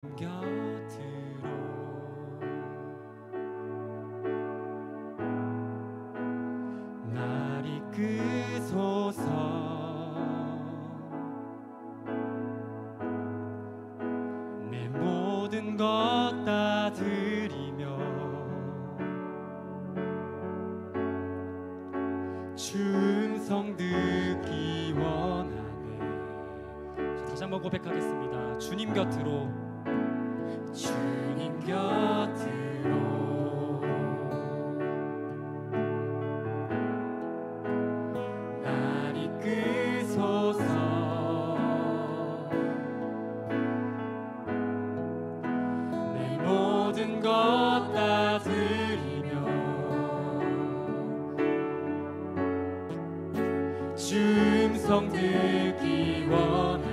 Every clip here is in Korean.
곁으로 날 이끄소서. 내 모든 것 다 드리며 주 음성 듣기 원하네. 다시 한번 고백하겠습니다. 주님 곁으로, 주님 곁으로 날 이끄소서. 내 모든 것 다 드리며 주 음성 듣기 원하네.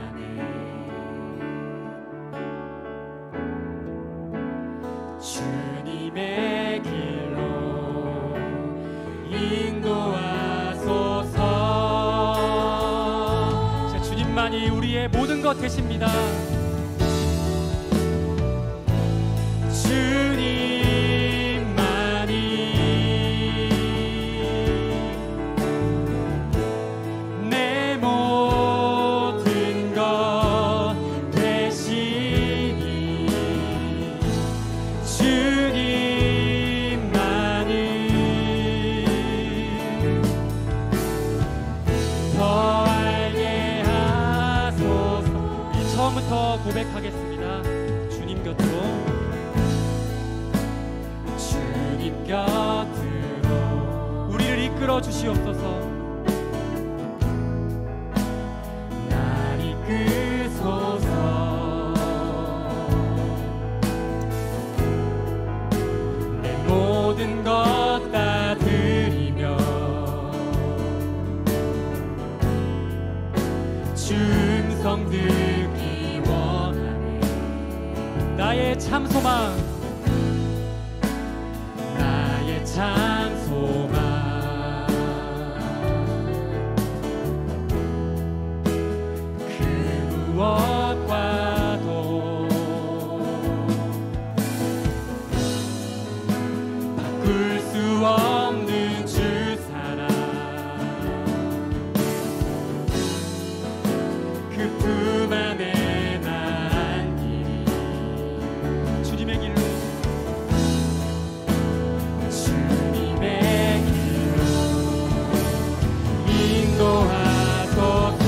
주님의 길로 인도하소서. 자, 주님만이 우리의 모든 것 되십니다. 처음부터 고백하겠습니다. 주님 곁으로, 주님 곁으로 우리를 이끌어 주시옵소서. 날 이끄소서. 내 모든 것 다 드리며 주 음성 듣기 원하네. 나의 참 소망, 나의 참 소망, 그 무엇과도 바꿀 수 없는 주 사랑, 그 품 안에 난 길이, 주님의 길로, 주님의 길로 인도하소서.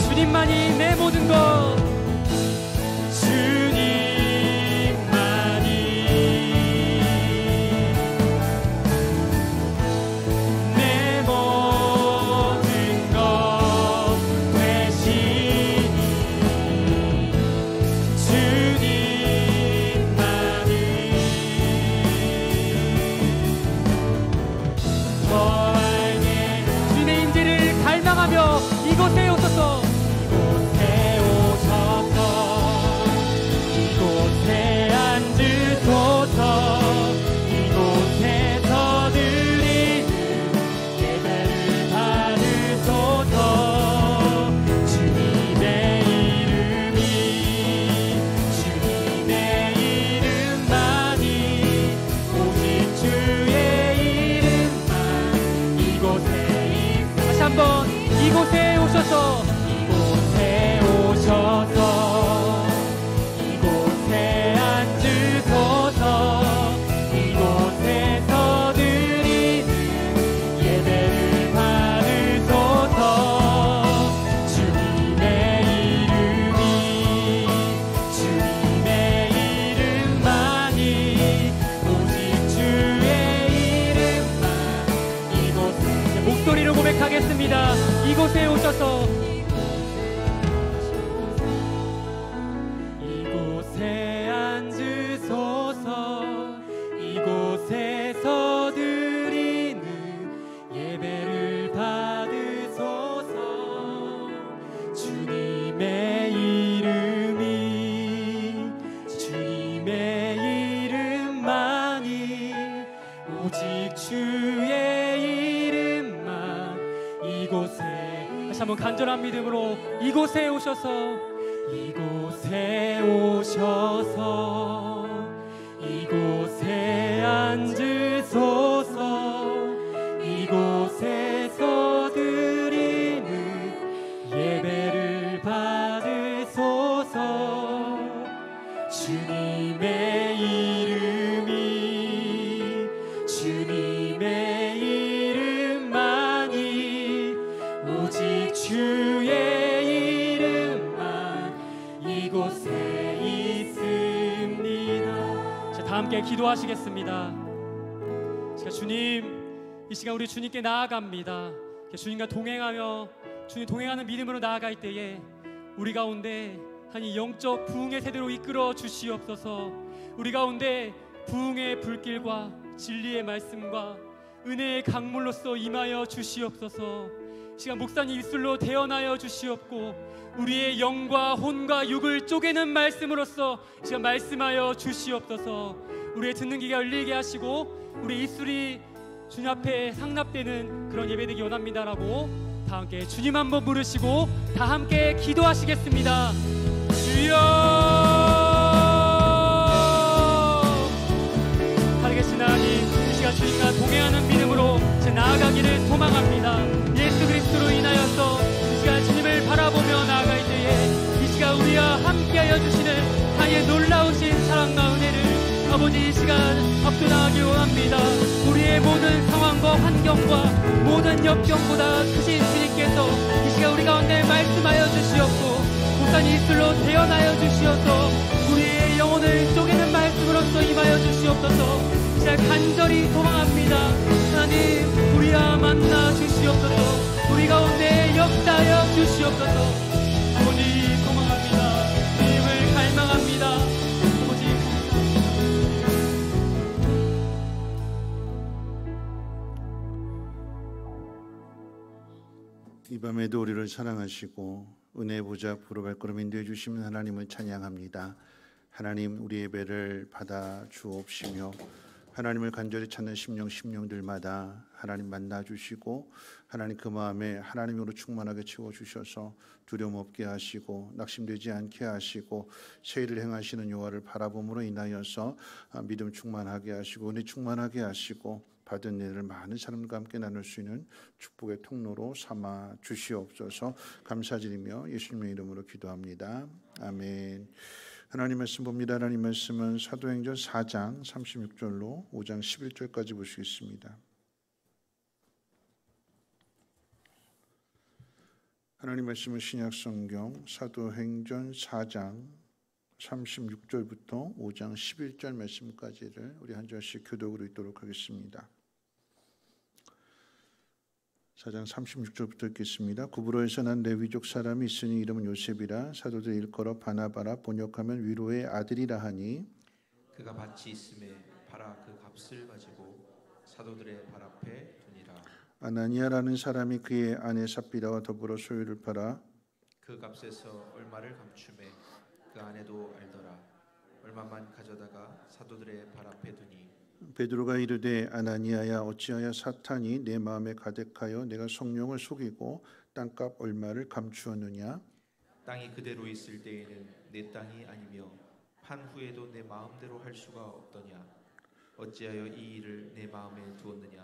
주님만이 내 모든 것, 주님만이 내 모든 것 되시니, 주님만이 더 알게. 주님의 임재를 갈망하며 이곳에 오소서. 이곳에 앉으소서. 이곳에서 드리는 예배를 받으소서. 주님의 이름이, 주님의 이름만이, 오직 주의 이름만 이곳에 있어. 다시 한번 이곳에 오셔서, 이곳에 오셔서 이곳에 앉으소서. 이곳에서 드리는 예배를 받으소서. 주님의 이름이, 주님의 이름만이, 오직 주의 이름만 이곳에. 목소리로 고백하겠습니다. 이곳에 오셔서 간절한 믿음으로 이곳에 오셔서 이곳에 앉으소서. 이곳에서 드리는 예배를 받으소서. 주님의 이름만이 오직 주의 이름만 이곳에 있습니다. 자, 다 함께 기도하시겠습니다. 자, 주님, 이 시간 우리 주님께 나아갑니다. 주님과 동행하며 주님 동행하는 믿음으로 나아갈 때에 우리 가운데 이 영적 부흥의 세대로 이끌어 주시옵소서. 우리 가운데 부흥의 불길과 진리의 말씀과 은혜의 강물로서 임하여 주시옵소서. 이 시간 목사님 입술로 대언하여 주시옵고 우리의 영과 혼과 육을 쪼개는 말씀으로서 이 시간 말씀하여 주시옵소서. 우리의 듣는 귀가 열리게 하시고 우리 입술이 주님 앞에 상납되는 그런 예배되기 원합니다라고 다 함께 주님 한번 부르시고 다 함께 기도하시겠습니다. 주여! 살아계신 하나님, 이 시간 주님과 동행하는 믿음으로 나아가기를 소망합니다. 예수 그리스도로 인하여서 이 시간 주님을 바라보며 나아갈 때에 이 시간 우리와 함께하여 주시는 하나님의 놀라우신 사랑과 은혜를 아버지 이 시간 압도당하기 원합니다. 우리의 모든 상황과 환경과 모든 역경보다 크신 주님께서 이 시간 우리 가운데 말씀하여 주시옵고 목사님 입술로 대언하여 주시어서 우리의 영혼을 쪼개는 말씀으로써 임하여 주시옵소서. 이 시간 간절히 소망합니다. 하나님, 우리와 만나 주시옵소서. 우리 가운데 역사하여 주시옵소서. 아버지 소망합니다. 주님을 갈망합니다. 이 밤에도 우리를 사랑하시고 은혜의 보좌 앞으로 발걸음 인도해 주시는 하나님을 찬양합니다. 하나님, 우리 예배를 받아 주옵시며 하나님을 간절히 찾는 심령들마다 하나님 만나 주시고 하나님 그 마음에 하나님으로 충만하게 채워주셔서 두려움 없게 하시고 낙심되지 않게 하시고 새 일을 행하시는 여호와를 바라봄으로 인하여서 믿음 충만하게 하시고 은혜 충만하게 하시고 받은 일을 많은 사람과 함께 나눌 수 있는 축복의 통로로 삼아 주시옵소서. 감사드리며 예수님의 이름으로 기도합니다. 아멘. 하나님 말씀 봅니다. 하나님 말씀은 사도행전 4장 36절로 5장 11절까지 보시겠습니다. 하나님 말씀은 신약성경 사도행전 4장 36절부터 5장 11절 말씀까지를 우리 한 절씩 교독으로 읽도록 하겠습니다. 4장 36절부터 읽겠습니다. 구브로에서 난 레위족 사람이 있으니 이름은 요셉이라 사도들 일컬어 바나바라 번역하면 위로의 아들이라 하니 그가 밭이 있음에 팔아 그 값을 가지고 사도들의 발 앞에 두니라. 아나니아라는 사람이 그의 아내 삽비라와 더불어 소유를 팔아 그 값에서 얼마를 감추매 그 아내도 알더라. 얼마만 가져다가 사도들의 발 앞에 두니 베드로가 이르되 아나니아야 어찌하여 사탄이 내 마음에 가득하여 내가 성령을 속이고 땅값 얼마를 감추었느냐. 땅이 그대로 있을 때에는 내 땅이 아니며 판 후에도 내 마음대로 할 수가 없더냐. 어찌하여 이 일을 내 마음에 두었느냐.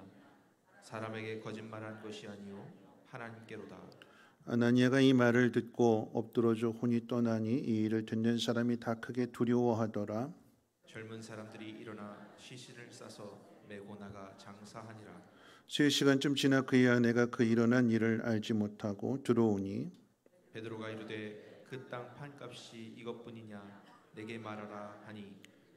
사람에게 거짓말한 것이 아니요 하나님께로다. 아나니아가 이 말을 듣고 엎드러져 혼이 떠나니 이 일을 듣는 사람이 다 크게 두려워하더라. 젊은 사람들이 일어나 시신을 싸서 메고 나가 장사하니라. 3시간쯤 지나 그의 아내가 그 일어난 일을 알지 못하고 들어오니 베드로가 이르되 그 땅 판값이 이것뿐이냐 내게 말하라 하니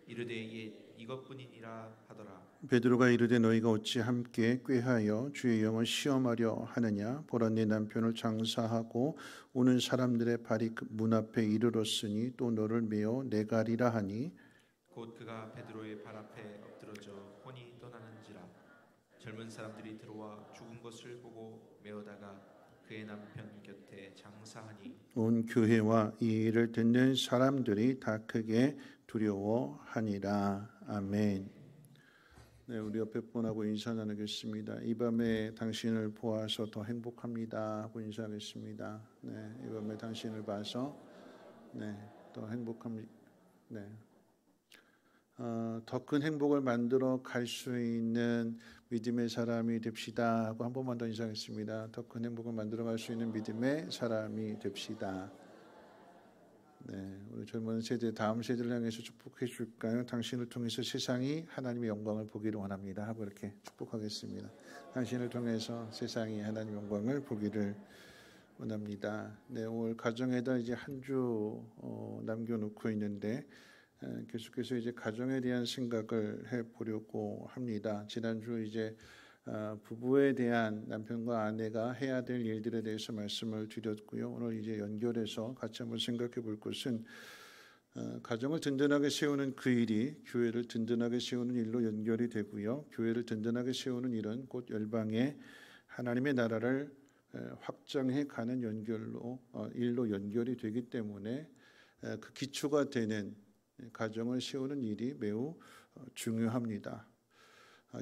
이르되 예 이것뿐이니라 하더라. 베드로가 이르되 너희가 어찌 함께 꾀하여 주의 영을 시험하려 하느냐. 보라 내 남편을 장사하고 오는 사람들의 발이 문 앞에 이르렀으니 또 너를 메어 내가리라 하니 곧 그가 베드로의 발 앞에 엎드러져 혼이 떠나는지라. 젊은 사람들이 들어와 죽은 것을 보고 메어다가 그의 남편 곁에 장사하니 온 교회와 이 일을 듣는 사람들이 다 크게 두려워하니라. 아멘. 네, 우리 옆에 분하고 인사 나누겠습니다. 이 밤에 당신을 보아서 더 행복합니다 하고 인사하겠습니다. 네, 이 밤에 당신을 봐서 더 행복합니다. 네, 더 큰 행복을 만들어 갈 수 있는 믿음의 사람이 됩시다 하고 한 번만 더 인사하겠습니다. 더 큰 행복을 만들어 갈 수 있는 믿음의 사람이 됩시다. 네, 우리 젊은 세대, 다음 세대를 향해서 축복해 줄까요? 당신을 통해서 세상이 하나님의 영광을 보기를 원합니다 하고 이렇게 축복하겠습니다. 당신을 통해서 세상이 하나님의 영광을 보기를 원합니다. 네, 오늘 가정에다 이제 한 주 남겨놓고 있는데 계속해서 이제 가정에 대한 생각을 해보려고 합니다. 지난주 이제 부부에 대한 남편과 아내가 해야 될 일들에 대해서 말씀을 드렸고요. 오늘 이제 연결해서 같이 한번 생각해 볼 것은 가정을 든든하게 세우는 그 일이 교회를 든든하게 세우는 일로 연결이 되고요. 교회를 든든하게 세우는 일은 곧 열방의 하나님의 나라를 확장해 가는 일로 연결이 되기 때문에 그 기초가 되는 가정을 세우는 일이 매우 중요합니다.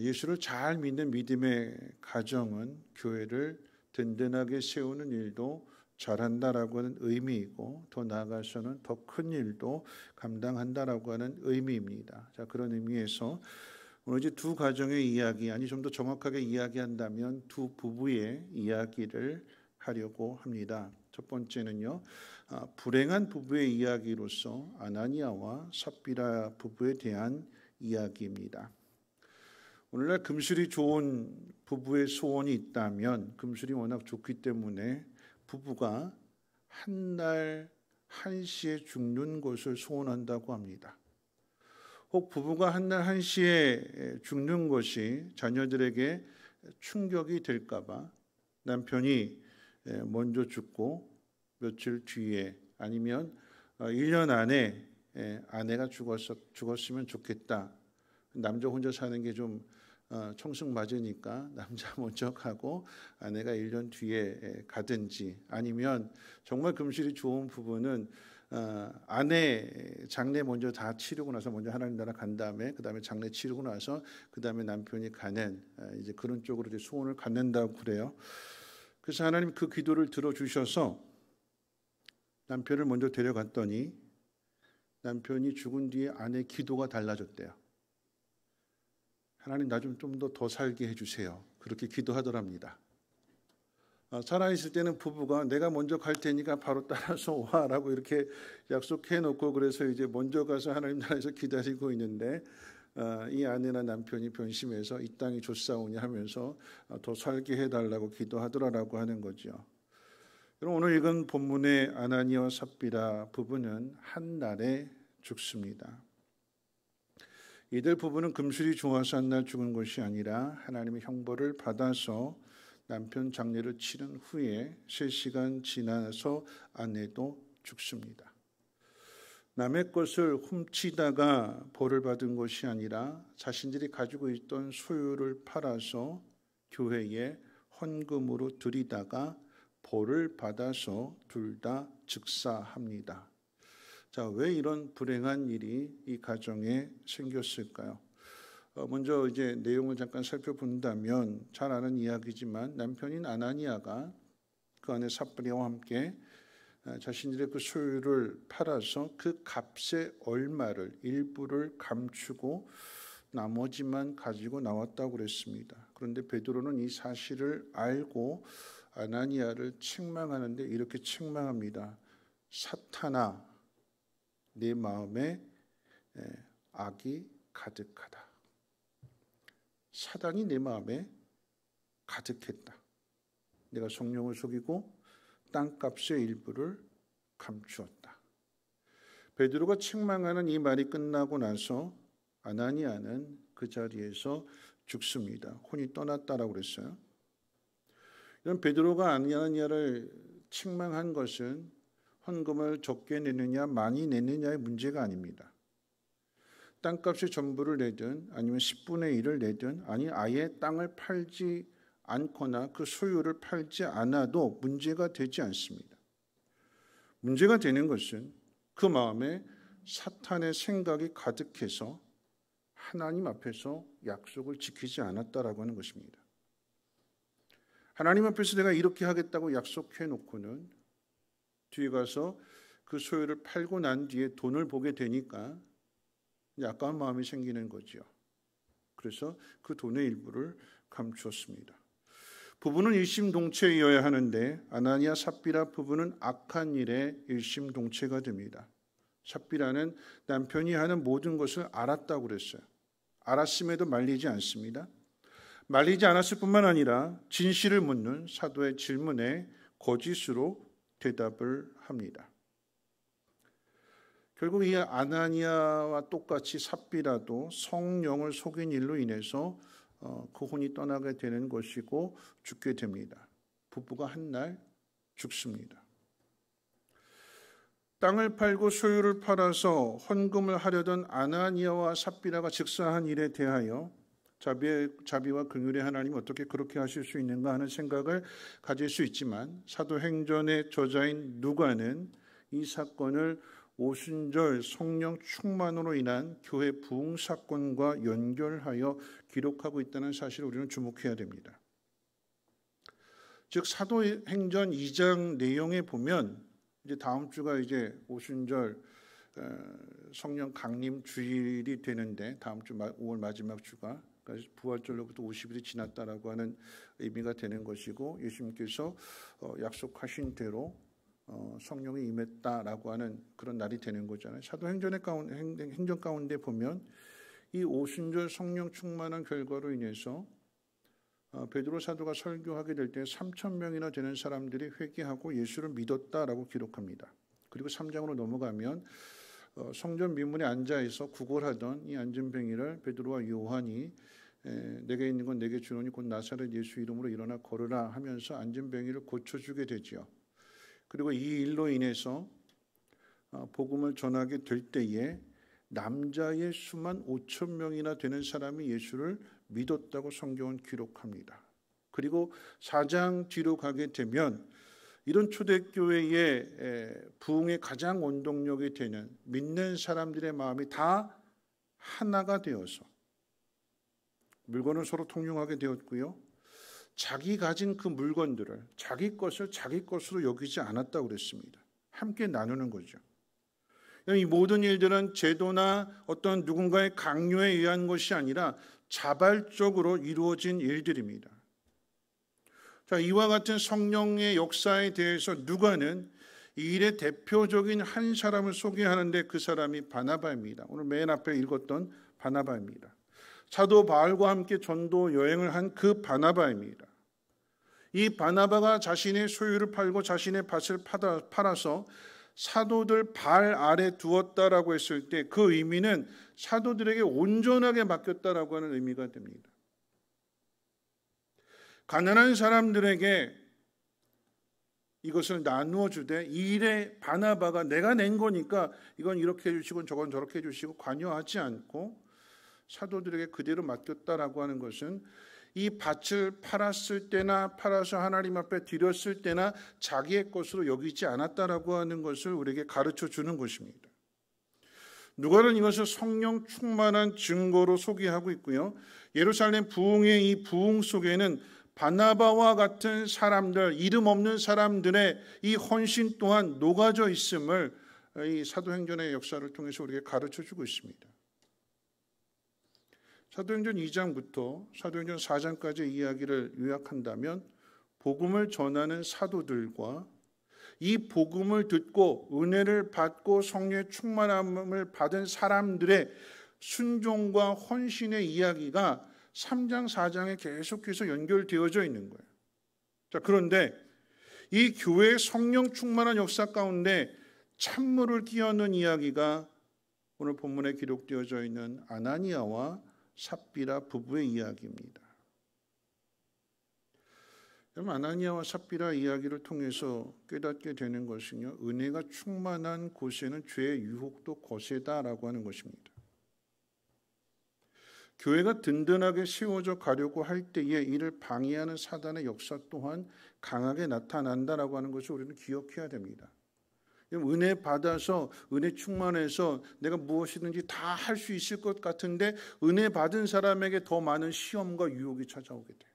예수를 잘 믿는 믿음의 가정은 교회를 든든하게 세우는 일도 잘한다라고 하는 의미이고 더 나아가서는 더 큰 일도 감당한다라고 하는 의미입니다. 자, 그런 의미에서 오늘 이제 두 가정의 이야기, 아니 좀 더 정확하게 이야기한다면 두 부부의 이야기를 하려고 합니다. 첫 번째는요, 불행한 부부의 이야기로서 아나니아와 삽비라 부부에 대한 이야기입니다. 오늘날 금술이 좋은 부부의 소원이 있다면 금술이 워낙 좋기 때문에 부부가 한날 한시에 죽는 것을 소원한다고 합니다. 혹 부부가 한날 한시에 죽는 것이 자녀들에게 충격이 될까 봐 남편이 먼저 죽고 며칠 뒤에 아니면 1년 안에 아내가 죽었으면 좋겠다. 남자 혼자 사는 게 좀 청승맞으니까 남자 먼저 가고 아내가 1년 뒤에 가든지, 아니면 정말 금실이 좋은 부부는 아내 장례 먼저 다 치르고 나서 먼저 하나님 나라 간 다음에 그 다음에 장례 치르고 나서 그 다음에 남편이 가는 이제 그런 쪽으로 이제 소원을 갖는다고 그래요. 그래서 하나님 그 기도를 들어주셔서 남편을 먼저 데려갔더니 남편이 죽은 뒤에 아내 기도가 달라졌대요. 하나님 나 좀 더 살게 해주세요. 그렇게 기도하더랍니다. 살아있을 때는 부부가 내가 먼저 갈 테니까 바로 따라서 와라고 이렇게 약속해놓고 그래서 이제 먼저 가서 하나님 나라에서 기다리고 있는데 이 아내나 남편이 변심해서 이 땅이 좋사오니 하면서 더 살게 해달라고 기도하더라라고 하는 거죠. 그럼 오늘 읽은 본문의 아나니아와 삽비라 부부는 한날에 죽습니다. 이들 부부는 금술이 좋아서 한날 죽은 것이 아니라 하나님의 형벌을 받아서 남편 장례를 치른 후에 3시간 지나서 아내도 죽습니다. 남의 것을 훔치다가 벌을 받은 것이 아니라 자신들이 가지고 있던 소유를 팔아서 교회에 헌금으로 드리다가 벌을 받아서 둘 다 즉사합니다. 자, 왜 이런 불행한 일이 이 가정에 생겼을까요? 먼저 이제 내용을 잠깐 살펴본다면 잘 아는 이야기지만 남편인 아나니아가 그 안에 삽비라와 함께 자신들의 그 소유를 팔아서 그 값의 얼마를 일부를 감추고 나머지만 가지고 나왔다고 그랬습니다. 그런데 베드로는 이 사실을 알고 아나니아를 책망하는데 이렇게 책망합니다. 사탄아, 내 마음에 악이 가득하다. 사단이 내 마음에 가득했다. 내가 성령을 속이고 땅값의 일부를 감추었다. 베드로가 책망하는 이 말이 끝나고 나서 아나니아는 그 자리에서 죽습니다. 혼이 떠났다라고 그랬어요. 이런 베드로가 아나니아를 책망한 것은 헌금을 적게 내느냐 많이 내느냐의 문제가 아닙니다. 땅값의 전부를 내든 아니면 10분의 1을 내든 아니 아예 땅을 팔지 않거나 그 소유를 팔지 않아도 문제가 되지 않습니다. 문제가 되는 것은 그 마음에 사탄의 생각이 가득해서 하나님 앞에서 약속을 지키지 않았다라고 하는 것입니다. 하나님 앞에서 내가 이렇게 하겠다고 약속해 놓고는 뒤에 가서 그 소유를 팔고 난 뒤에 돈을 보게 되니까 아까운 마음이 생기는 거죠. 그래서 그 돈의 일부를 감추었습니다. 부부는 일심동체이어야 하는데 아나니아 삽비라 부부는 악한 일에 일심동체가 됩니다. 삽비라는 남편이 하는 모든 것을 알았다고 그랬어요. 알았음에도 말리지 않습니다. 말리지 않았을 뿐만 아니라 진실을 묻는 사도의 질문에 거짓으로 대답을 합니다. 결국 이 아나니아와 똑같이 삽비라도 성령을 속인 일로 인해서 그 혼이 떠나게 되는 것이고 죽게 됩니다. 부부가 한 날 죽습니다. 땅을 팔고 소유를 팔아서 헌금을 하려던 아나니아와 삽비라가 즉사한 일에 대하여 자비와 긍휼의 하나님이 어떻게 그렇게 하실 수 있는가 하는 생각을 가질 수 있지만 사도행전의 저자인 누가는 이 사건을 오순절 성령 충만으로 인한 교회 부흥 사건과 연결하여 기록하고 있다는 사실을 우리는 주목해야 됩니다. 즉 사도행전 2장 내용에 보면 이제 다음 주가 이제 오순절 성령 강림 주일이 되는데 다음 주 5월 마지막 주가 그러니까 부활절로부터 50일이 지났다라고 하는 의미가 되는 것이고 예수님께서 약속하신 대로 성령이 임했다라고 하는 그런 날이 되는 거잖아요. 사도행전 가운데 보면 이 오순절 성령 충만한 결과로 인해서 베드로 사도가 설교하게 될 때 3,000명이나 되는 사람들이 회개하고 예수를 믿었다라고 기록합니다. 그리고 3장으로 넘어가면 성전 미문에 앉아있어 구걸하던 이 안진뱅이를 베드로와 요한이 내게 있는 건 내게 주노니 곧 나사렛 예수 이름으로 일어나 걸으라 하면서 안진뱅이를 고쳐주게 되지요. 그리고 이 일로 인해서 복음을 전하게 될 때에 남자의 수만 5,000명이나 되는 사람이 예수를 믿었다고 성경은 기록합니다. 그리고 4장 뒤로 가게 되면 이런 초대교회의 부흥의 가장 원동력이 되는 믿는 사람들의 마음이 다 하나가 되어서 물건을 서로 통용하게 되었고요. 자기 가진 그 물건들을 자기 것을 자기 것으로 여기지 않았다고 그랬습니다. 함께 나누는 거죠. 이 모든 일들은 제도나 어떤 누군가의 강요에 의한 것이 아니라 자발적으로 이루어진 일들입니다. 자, 이와 같은 성령의 역사에 대해서 누가는 이 일의 대표적인 한 사람을 소개하는데 그 사람이 바나바입니다. 오늘 맨 앞에 읽었던 바나바입니다. 사도 바울과 함께 전도 여행을 한 그 바나바입니다. 이 바나바가 자신의 소유를 팔고 자신의 밭을 팔아서 사도들 발 아래 두었다라고 했을 때 그 의미는 사도들에게 온전하게 맡겼다라고 하는 의미가 됩니다. 가난한 사람들에게 이것을 나누어 주되 이 일에 바나바가 내가 낸 거니까 이건 이렇게 해주시고 저건 저렇게 해주시고 관여하지 않고 사도들에게 그대로 맡겼다라고 하는 것은 이 밭을 팔았을 때나 팔아서 하나님 앞에 드렸을 때나 자기의 것으로 여기지 않았다라고 하는 것을 우리에게 가르쳐 주는 것입니다. 누가는 이것을 성령 충만한 증거로 소개하고 있고요. 예루살렘 부흥의 이 부흥 속에는 바나바와 같은 사람들, 이름 없는 사람들의 이 헌신 또한 녹아져 있음을 이 사도행전의 역사를 통해서 우리에게 가르쳐 주고 있습니다. 사도행전 2장부터 사도행전 4장까지의 이야기를 요약한다면 복음을 전하는 사도들과 이 복음을 듣고 은혜를 받고 성령의 충만함을 받은 사람들의 순종과 헌신의 이야기가 3장, 4장에 계속해서 연결되어져 있는 거예요. 자, 그런데 이 교회의 성령 충만한 역사 가운데 찬물을 끼얹는 이야기가 오늘 본문에 기록되어져 있는 아나니아와 삽비라 부부의 이야기입니다. 여러분, 아나니아와 삽비라 이야기를 통해서 깨닫게 되는 것은요, 은혜가 충만한 곳에는 죄의 유혹도 거세다라고 하는 것입니다. 교회가 든든하게 세워져 가려고 할 때에 이를 방해하는 사단의 역사 또한 강하게 나타난다라고 하는 것을 우리는 기억해야 됩니다. 은혜 받아서 은혜 충만해서 내가 무엇이든지 다 할 수 있을 것 같은데 은혜 받은 사람에게 더 많은 시험과 유혹이 찾아오게 돼요.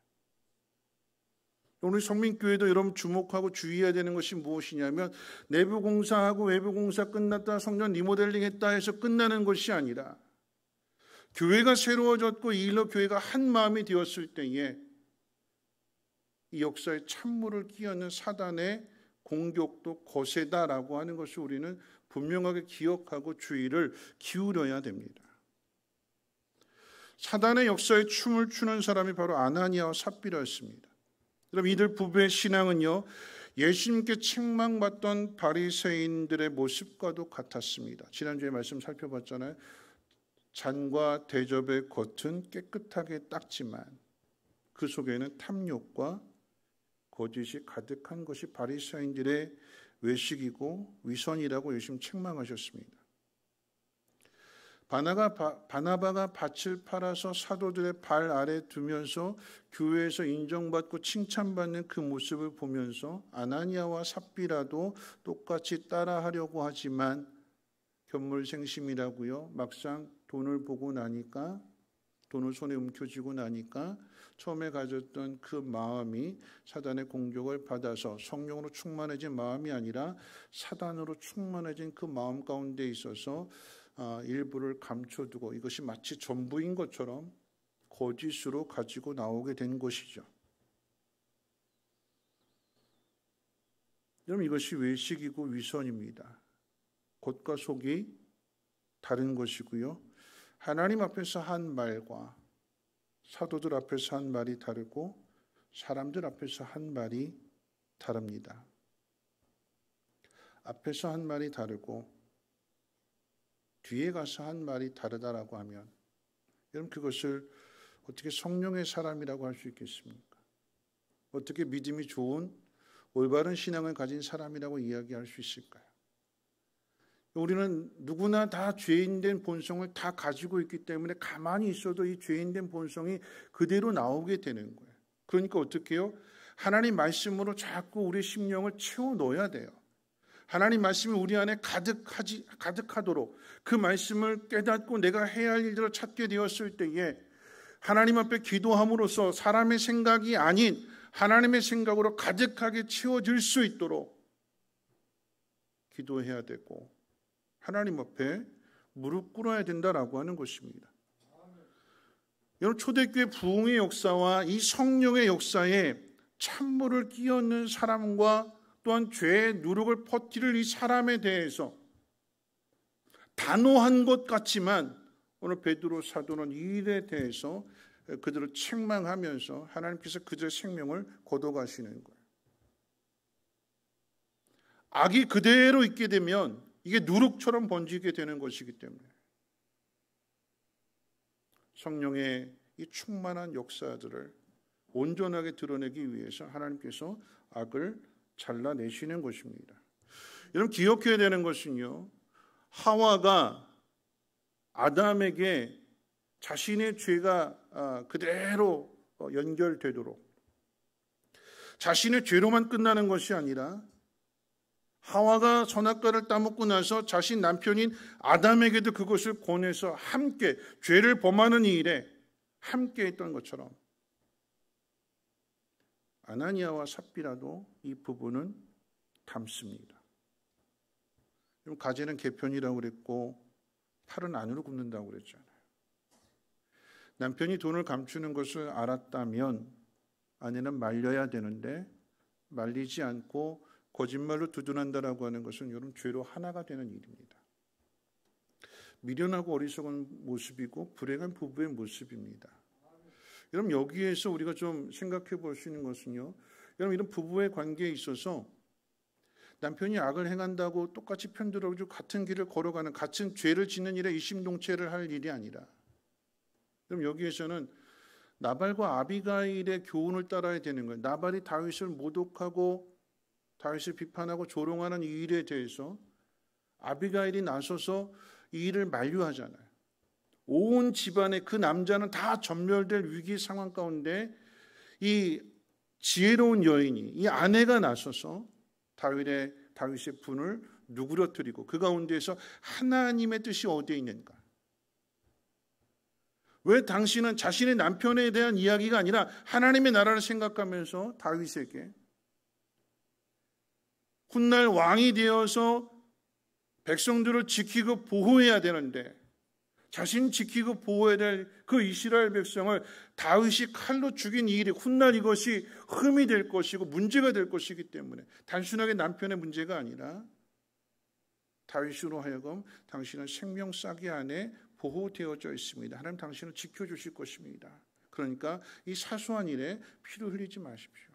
우리 성민교회도 여러분 주목하고 주의해야 되는 것이 무엇이냐면 내부 공사하고 외부 공사 끝났다, 성전 리모델링 했다 해서 끝나는 것이 아니라 교회가 새로워졌고 이 일로 교회가 한 마음이 되었을 때에 이 역사에 찬물을 끼얹는 사단의 공격도 거세다라고 하는 것을 우리는 분명하게 기억하고 주의를 기울여야 됩니다. 사단의 역사에 춤을 추는 사람이 바로 아나니아와 삽비라였습니다. 여러분, 이들 부부의 신앙은요, 예수님께 책망받던 바리새인들의 모습과도 같았습니다. 지난주에 말씀 살펴봤잖아요. 잔과 대접의 겉은 깨끗하게 닦지만 그 속에는 탐욕과 거짓이 가득한 것이 바리새인들의 외식이고 위선이라고 예수님 책망하셨습니다. 바나바가 밭을 팔아서 사도들의 발 아래 두면서 교회에서 인정받고 칭찬받는 그 모습을 보면서 아나니아와 삽비라도 똑같이 따라하려고 하지만 견물생심이라고요. 막상 돈을 보고 나니까, 돈을 손에 움켜쥐고 나니까 처음에 가졌던 그 마음이 사단의 공격을 받아서 성령으로 충만해진 마음이 아니라 사단으로 충만해진 그 마음 가운데 있어서 일부를 감춰두고 이것이 마치 전부인 것처럼 거짓으로 가지고 나오게 된 것이죠. 여러분, 이것이 외식이고 위선입니다. 겉과 속이 다른 것이고요. 하나님 앞에서 한 말과 사도들 앞에서 한 말이 다르고 사람들 앞에서 한 말이 다릅니다. 앞에서 한 말이 다르고 뒤에 가서 한 말이 다르다라고 하면 여러분, 그것을 어떻게 성령의 사람이라고 할 수 있겠습니까? 어떻게 믿음이 좋은 올바른 신앙을 가진 사람이라고 이야기할 수 있을까요? 우리는 누구나 다 죄인된 본성을 다 가지고 있기 때문에 가만히 있어도 이 죄인된 본성이 그대로 나오게 되는 거예요. 그러니까 어떻게 해요? 하나님 말씀으로 자꾸 우리 심령을 채워 넣어야 돼요. 하나님 말씀이 우리 안에 가득하도록 그 말씀을 깨닫고 내가 해야 할 일들을 찾게 되었을 때에 하나님 앞에 기도함으로써 사람의 생각이 아닌 하나님의 생각으로 가득하게 채워질 수 있도록 기도해야 되고 하나님 앞에 무릎 꿇어야 된다라고 하는 것입니다. 여러분, 초대교회 부흥의 역사와 이 성령의 역사에 찬물을 끼얹는 사람과 또한 죄의 누룩을 퍼뜨릴 이 사람에 대해서 단호한 것 같지만 오늘 베드로 사도는 이 일에 대해서 그들을 책망하면서 하나님께서 그들의 생명을 거둬가시는 거예요. 악이 그대로 있게 되면 이게 누룩처럼 번지게 되는 것이기 때문에 성령의 이 충만한 역사들을 온전하게 드러내기 위해서 하나님께서 악을 잘라내시는 것입니다. 여러분, 기억해야 되는 것은요, 하와가 아담에게 자신의 죄가 그대로 연결되도록 자신의 죄로만 끝나는 것이 아니라 하와가 선악과를 따먹고 나서 자신 남편인 아담에게도 그것을 권해서 함께 죄를 범하는 이 일에 함께 했던 것처럼 아나니아와 삽비라도 이 부분은 닮습니다. 가지는 개편이라고 그랬고 팔은 안으로 굽는다고 그랬잖아요. 남편이 돈을 감추는 것을 알았다면 아내는 말려야 되는데 말리지 않고 거짓말로 두둔한다라고 하는 것은 여러분 죄로 하나가 되는 일입니다. 미련하고 어리석은 모습이고 불행한 부부의 모습입니다. 여러분, 여기에서 우리가 좀 생각해 볼 수 있는 것은요, 여러분, 이런 부부의 관계에 있어서 남편이 악을 행한다고 똑같이 편들어주고 같은 길을 걸어가는, 같은 죄를 짓는 일에 이심동체를 할 일이 아니라, 그럼 여기에서는 나발과 아비가일의 교훈을 따라야 되는 거예요. 나발이 다윗을 모독하고 다윗을 비판하고 조롱하는 이 일에 대해서 아비가일이 나서서 이 일을 만류하잖아요. 온 집안의 그 남자는 다 전멸될 위기 상황 가운데 이 지혜로운 여인이, 이 아내가 나서서 다윗의 분을 누그러뜨리고 그 가운데에서 하나님의 뜻이 어디에 있는가? 왜 당신은 자신의 남편에 대한 이야기가 아니라 하나님의 나라를 생각하면서 다윗에게 훗날 왕이 되어서 백성들을 지키고 보호해야 되는데 자신 지키고 보호해야 될 그 이스라엘 백성을 다윗이 칼로 죽인 이 일이 훗날 이것이 흠이 될 것이고 문제가 될 것이기 때문에 단순하게 남편의 문제가 아니라 다윗으로 하여금 당신은 생명싸개 안에 보호되어져 있습니다. 하나님 당신을 지켜주실 것입니다. 그러니까 이 사소한 일에 피를 흘리지 마십시오.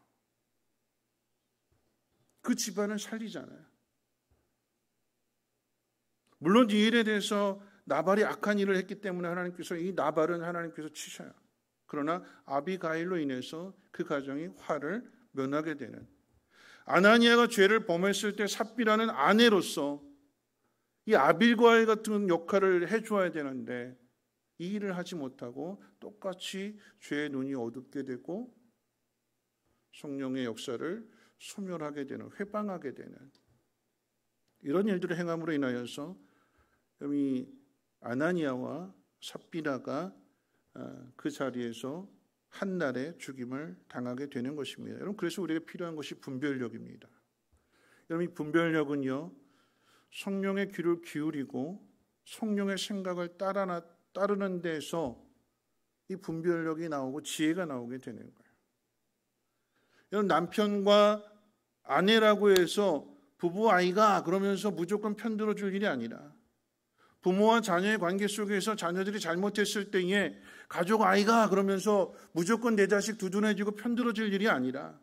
그 집안을 살리잖아요. 물론 이 일에 대해서 나발이 악한 일을 했기 때문에 하나님께서 이 나발은 하나님께서 치셔요. 그러나 아비가일로 인해서 그 가정이 화를 면하게 되는, 아나니아가 죄를 범했을 때 삽비라는 아내로서 이 아빌과일 같은 역할을 해줘야 되는데 이 일을 하지 못하고 똑같이 죄의 눈이 어둡게 되고 성령의 역사를 소멸하게 되는, 회방하게 되는 이런 일들을 행함으로 인하여서 이 아나니아와 삽비라가 그 자리에서 한날에 죽임을 당하게 되는 것입니다. 여러분, 그래서 우리에게 필요한 것이 분별력입니다. 여러분, 이 분별력은요, 성령의 귀를 기울이고 성령의 생각을 따르는 데서 이 분별력이 나오고 지혜가 나오게 되는 거예요. 여러분, 남편과 아내라고 해서 부부 아이가 그러면서 무조건 편들어줄 일이 아니라 부모와 자녀의 관계 속에서 자녀들이 잘못했을 때에 가족 아이가 그러면서 무조건 내 자식 두둔해주고 편들어줄 일이 아니라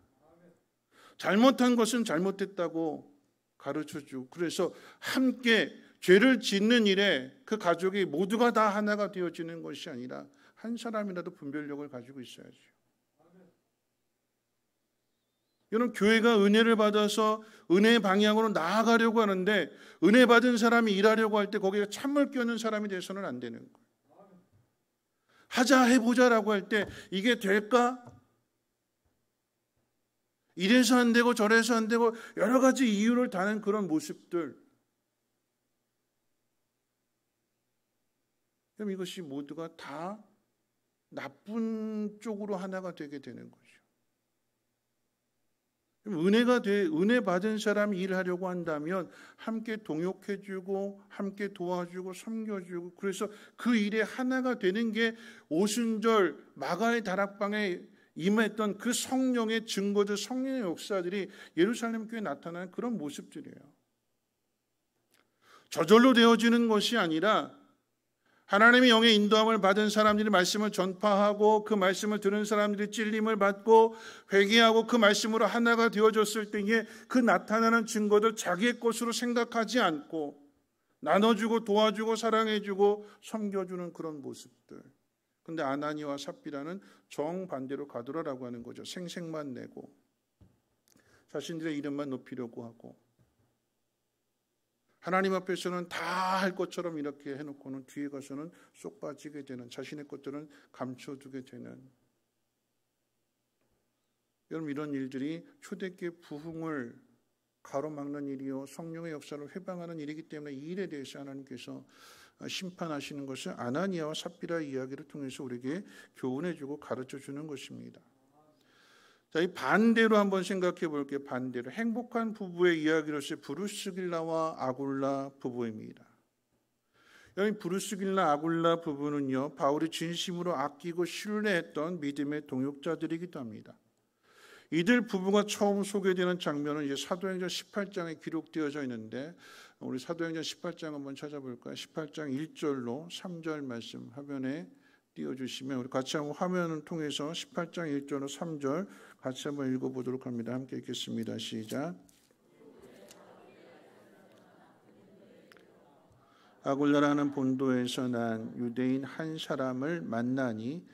잘못한 것은 잘못했다고 가르쳐주고, 그래서 함께 죄를 짓는 일에 그 가족이 모두가 다 하나가 되어지는 것이 아니라 한 사람이라도 분별력을 가지고 있어야죠. 여러분, 교회가 은혜를 받아서 은혜의 방향으로 나아가려고 하는데 은혜 받은 사람이 일하려고 할 때 거기에 찬물 끼얹는 사람이 돼서는 안 되는 거예요. 하자 해보자라고 할 때 이게 될까? 이래서 안 되고 저래서 안 되고 여러 가지 이유를 다는 그런 모습들, 그럼 이것이 모두가 다 나쁜 쪽으로 하나가 되게 되는 거죠. 은혜 받은 사람이 일하려고 한다면 함께 동역해주고 함께 도와주고 섬겨주고, 그래서 그 일에 하나가 되는 게 오순절 마가의 다락방에 임했던 그 성령의 증거들, 성령의 역사들이 예루살렘 교회에 나타나는 그런 모습들이에요. 저절로 되어지는 것이 아니라 하나님의 영의 인도함을 받은 사람들이 말씀을 전파하고 그 말씀을 들은 사람들이 찔림을 받고 회개하고 그 말씀으로 하나가 되어졌을 때에 그 나타나는 증거들 자기의 것으로 생각하지 않고 나눠주고 도와주고 사랑해주고 섬겨주는 그런 모습들. 그런데 아나니와 삽비라는 정반대로 가더라라고 하는 거죠. 생색만 내고 자신들의 이름만 높이려고 하고 하나님 앞에서는 다 할 것처럼 이렇게 해놓고는 뒤에 가서는 쏙 빠지게 되는, 자신의 것들은 감춰두게 되는, 여러분, 이런 일들이 초대교회 부흥을 가로막는 일이요 성령의 역사를 회방하는 일이기 때문에 이 일에 대해서 하나님께서 심판하시는 것을 아나니아와 삽비라 이야기를 통해서 우리에게 교훈해주고 가르쳐주는 것입니다. 자, 이 반대로 한번 생각해 볼게요. 반대로 행복한 부부의 이야기로서 브루스길라와 아굴라 부부입니다. 여기 브루스길라 아굴라 부부는요, 바울이 진심으로 아끼고 신뢰했던 믿음의 동역자들이기도 합니다. 이들 부부가 처음 소개되는 장면은 이제 사도행전 18장에 기록되어져 있는데, 우리 사도행전 18장 한번 찾아볼까요? 18장 1절로 3절 말씀 화면에 띄워주시면 우리 같이 한번 화면을 통해서 18장 1절로 3절 같이 한번 읽어보도록 합니다. 함께 읽겠습니다. 시작. 아굴라라는 본도에서 난 유대인 한 사람을 만나니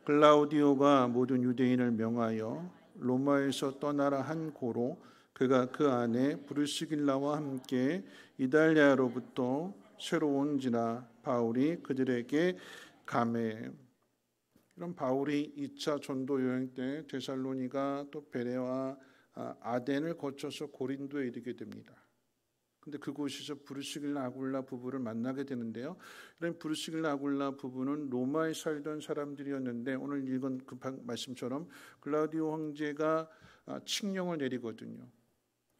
글라우디오가 모든 유대인을 명하여 로마에서 떠나라 한 고로 그가 그 안에 브루스길라와 함께 이달리아로부터 새로 온지라 바울이 그들에게 가매. 이런 바울이 2차 전도 여행 때 데살로니가 또 베레와 아덴을 거쳐서 고린도에 이르게 됩니다. 근데 그곳에서 브루스길라 아굴라 부부를 만나게 되는데요. 이런 브루스길라 아굴라 부부는 로마에 살던 사람들이었는데 오늘 읽은 그 말씀처럼 글라우디오 황제가 칙령을 내리거든요.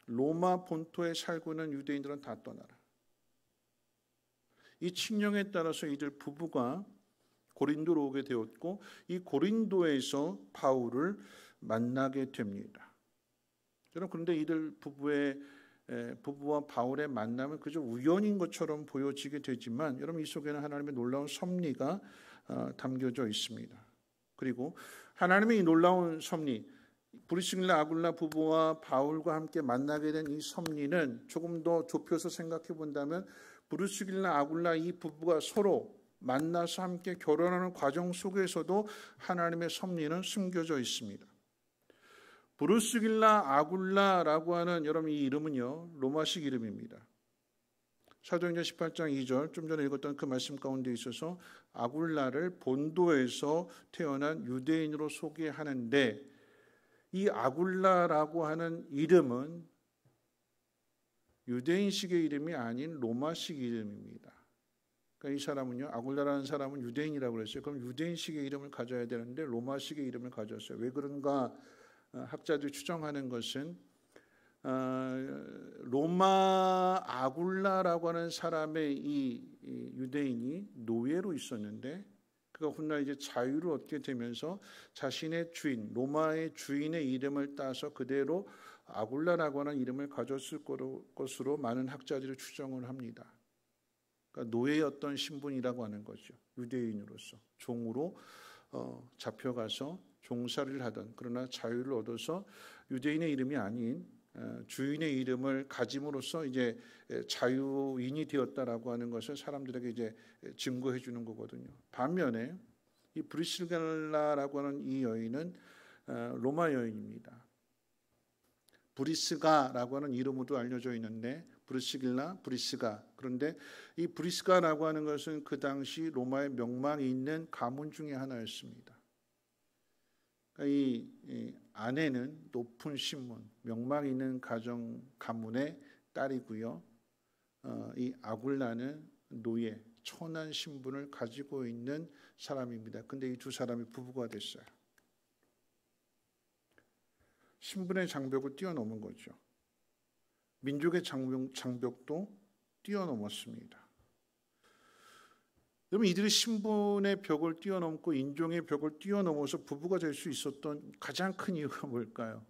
로마 본토에 살고 있는 유대인들은 다 떠나라. 이 칙령에 따라서 이들 부부가 고린도로 오게 되었고 이 고린도에서 바울을 만나게 됩니다. 여러분, 그런데 이들 부부와 바울의 만남은 그저 우연인 것처럼 보여지게 되지만 여러분, 이 속에는 하나님의 놀라운 섭리가 담겨져 있습니다. 그리고 하나님의 이 놀라운 섭리, 브루스길라 아굴라 부부와 바울과 함께 만나게 된 이 섭리는 조금 더 좁혀서 생각해 본다면 브루스길라 아굴라 이 부부가 서로 만나서 함께 결혼하는 과정 속에서도 하나님의 섭리는 숨겨져 있습니다. 브루스길라 아굴라라고 하는 여러분 이 이름은요, 로마식 이름입니다. 사도행전 18장 2절 좀 전에 읽었던 그 말씀 가운데 있어서 아굴라를 본도에서 태어난 유대인으로 소개하는데 이 아굴라라고 하는 이름은 유대인식의 이름이 아닌 로마식 이름입니다. 그러니까 이 사람은요, 아굴라라는 사람은 유대인이라고 그랬어요. 그럼 유대인식의 이름을 가져야 되는데 로마식의 이름을 가졌어요. 왜 그런가? 학자들이 추정하는 것은 로마 아굴라라고 하는 사람의 이 유대인이 노예로 있었는데 그가 훗날 이제 자유를 얻게 되면서 자신의 주인, 로마의 주인의 이름을 따서 그대로 아굴라라고 하는 이름을 가졌을 것으로 많은 학자들이 추정을 합니다. 그러니까 노예였던 신분이라고 하는 거죠. 유대인으로서 종으로 잡혀가서 종살이를 하던, 그러나 자유를 얻어서 유대인의 이름이 아닌 주인의 이름을 가짐으로써 이제 자유인이 되었다라고 하는 것을 사람들에게 이제 증거해 주는 거거든요. 반면에 이 브리스가라고 하는 이 여인은 로마 여인입니다. 브리스가라고 하는 이름으로도 알려져 있는데 브루스길라, 브리스가. 그런데 이 브리스가라고 하는 것은 그 당시 로마의 명망이 있는 가문 중에 하나였습니다. 이 아내는 높은 신분, 명망 있는 가문의 딸이고요. 이 아굴라는 노예, 천한 신분을 가지고 있는 사람입니다. 근데 이 두 사람이 부부가 됐어요. 신분의 장벽을 뛰어넘은 거죠. 민족의 장벽도 뛰어넘었습니다. 여러분, 이들이 신분의 벽을 뛰어넘고 인종의 벽을 뛰어넘어서 부부가 될 수 있었던 가장 큰 이유가 뭘까요?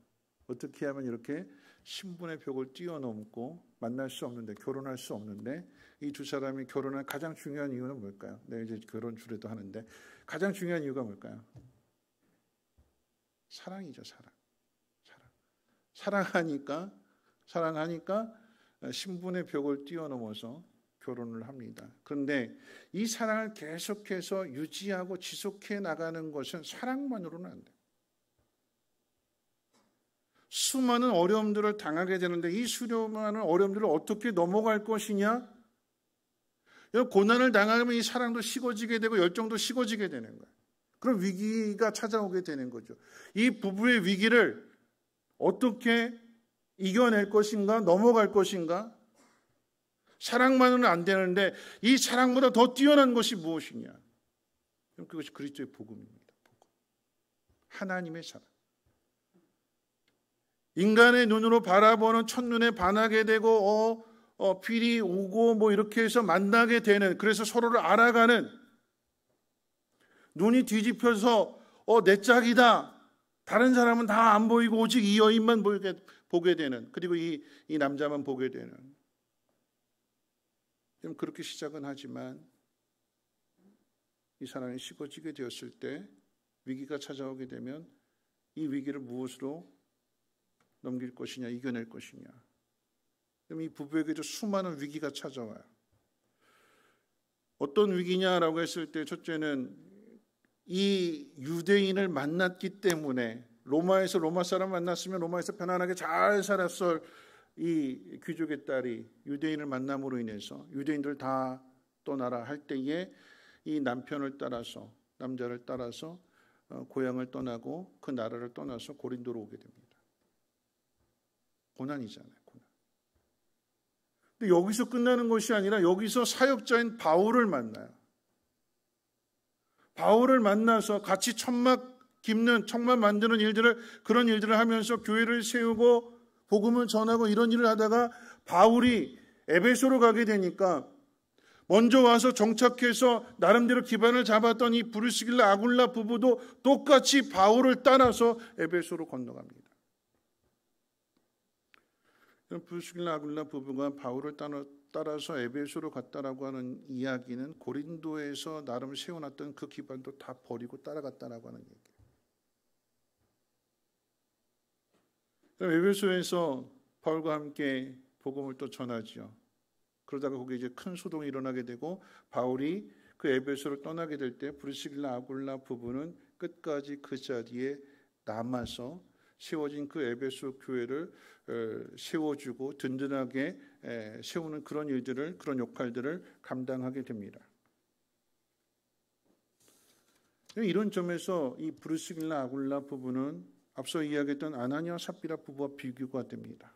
어떻게 하면 이렇게 신분의 벽을 뛰어넘고 만날 수 없는데, 결혼할 수 없는데 이 두 사람이 결혼할 가장 중요한 이유는 뭘까요? 내가 이제 결혼 주례도 하는데 가장 중요한 이유가 뭘까요? 사랑이죠. 사랑하니까 신분의 벽을 뛰어넘어서 결혼을 합니다. 그런데 이 사랑을 계속해서 유지하고 지속해 나가는 것은 사랑만으로는 안 돼요. 수많은 어려움들을 당하게 되는데 이 수많은 어려움들을 어떻게 넘어갈 것이냐? 고난을 당하면 이 사랑도 식어지게 되고 열정도 식어지게 되는 거예요. 그럼 위기가 찾아오게 되는 거죠. 이 부부의 위기를 어떻게 이겨낼 것인가? 넘어갈 것인가? 사랑만으로는 안 되는데 이 사랑보다 더 뛰어난 것이 무엇이냐? 그것이 그리스도의 복음입니다. 복음. 하나님의 사랑. 인간의 눈으로 바라보는 첫눈에 반하게 되고 필이 오고 뭐 이렇게 해서 만나게 되는, 그래서 서로를 알아가는, 눈이 뒤집혀서 내 짝이다. 다른 사람은 다 안 보이고 오직 이 여인만 보게 되는, 그리고 이 남자만 보게 되는. 그렇게 시작은 하지만 이 사랑이 식어지게 되었을 때, 위기가 찾아오게 되면 이 위기를 무엇으로 넘길 것이냐, 이겨낼 것이냐. 그럼 이 부부에게도 수많은 위기가 찾아와요. 어떤 위기냐라고 했을 때, 첫째는 이 유대인을 만났기 때문에, 로마에서 로마 사람 만났으면 로마에서 편안하게 잘 살았을 이 귀족의 딸이 유대인을 만남으로 인해서 유대인들 다 떠나라 할 때에 이 남편을 따라서, 남자를 따라서 고향을 떠나고 그 나라를 떠나서 고린도로 오게 됩니다. 고난이잖아요, 고난. 여기서 끝나는 것이 아니라 여기서 사역자인 바울을 만나요. 바울을 만나서 같이 천막 깁는, 천막 만드는 그런 일들을 하면서 교회를 세우고 복음을 전하고 이런 일을 하다가 바울이 에베소로 가게 되니까 먼저 와서 정착해서 나름대로 기반을 잡았던 이 브리스길라 아굴라 부부도 똑같이 바울을 따라서 에베소로 건너갑니다. 브리스길라 아굴라 부부가 바울을 따라서 에베소로 갔다라고 하는 이야기는 고린도에서 나름 세워놨던 그 기반도 다 버리고 따라갔다라고 하는 얘기예요. 에베소에서 바울과 함께 복음을 또 전하죠. 그러다가 거기에 이제 큰 소동이 일어나게 되고 바울이 그 에베소를 떠나게 될 때 브리스길라 아굴라 부부는 끝까지 그 자리에 남아서 세워진 그 에베소 교회를 세워주고 든든하게 세우는 그런 일들을, 그런 역할들을 감당하게 됩니다. 이런 점에서 이 브리스길라 아굴라 부부는 앞서 이야기했던 아나니아와 삽비라 부부와 비교가 됩니다.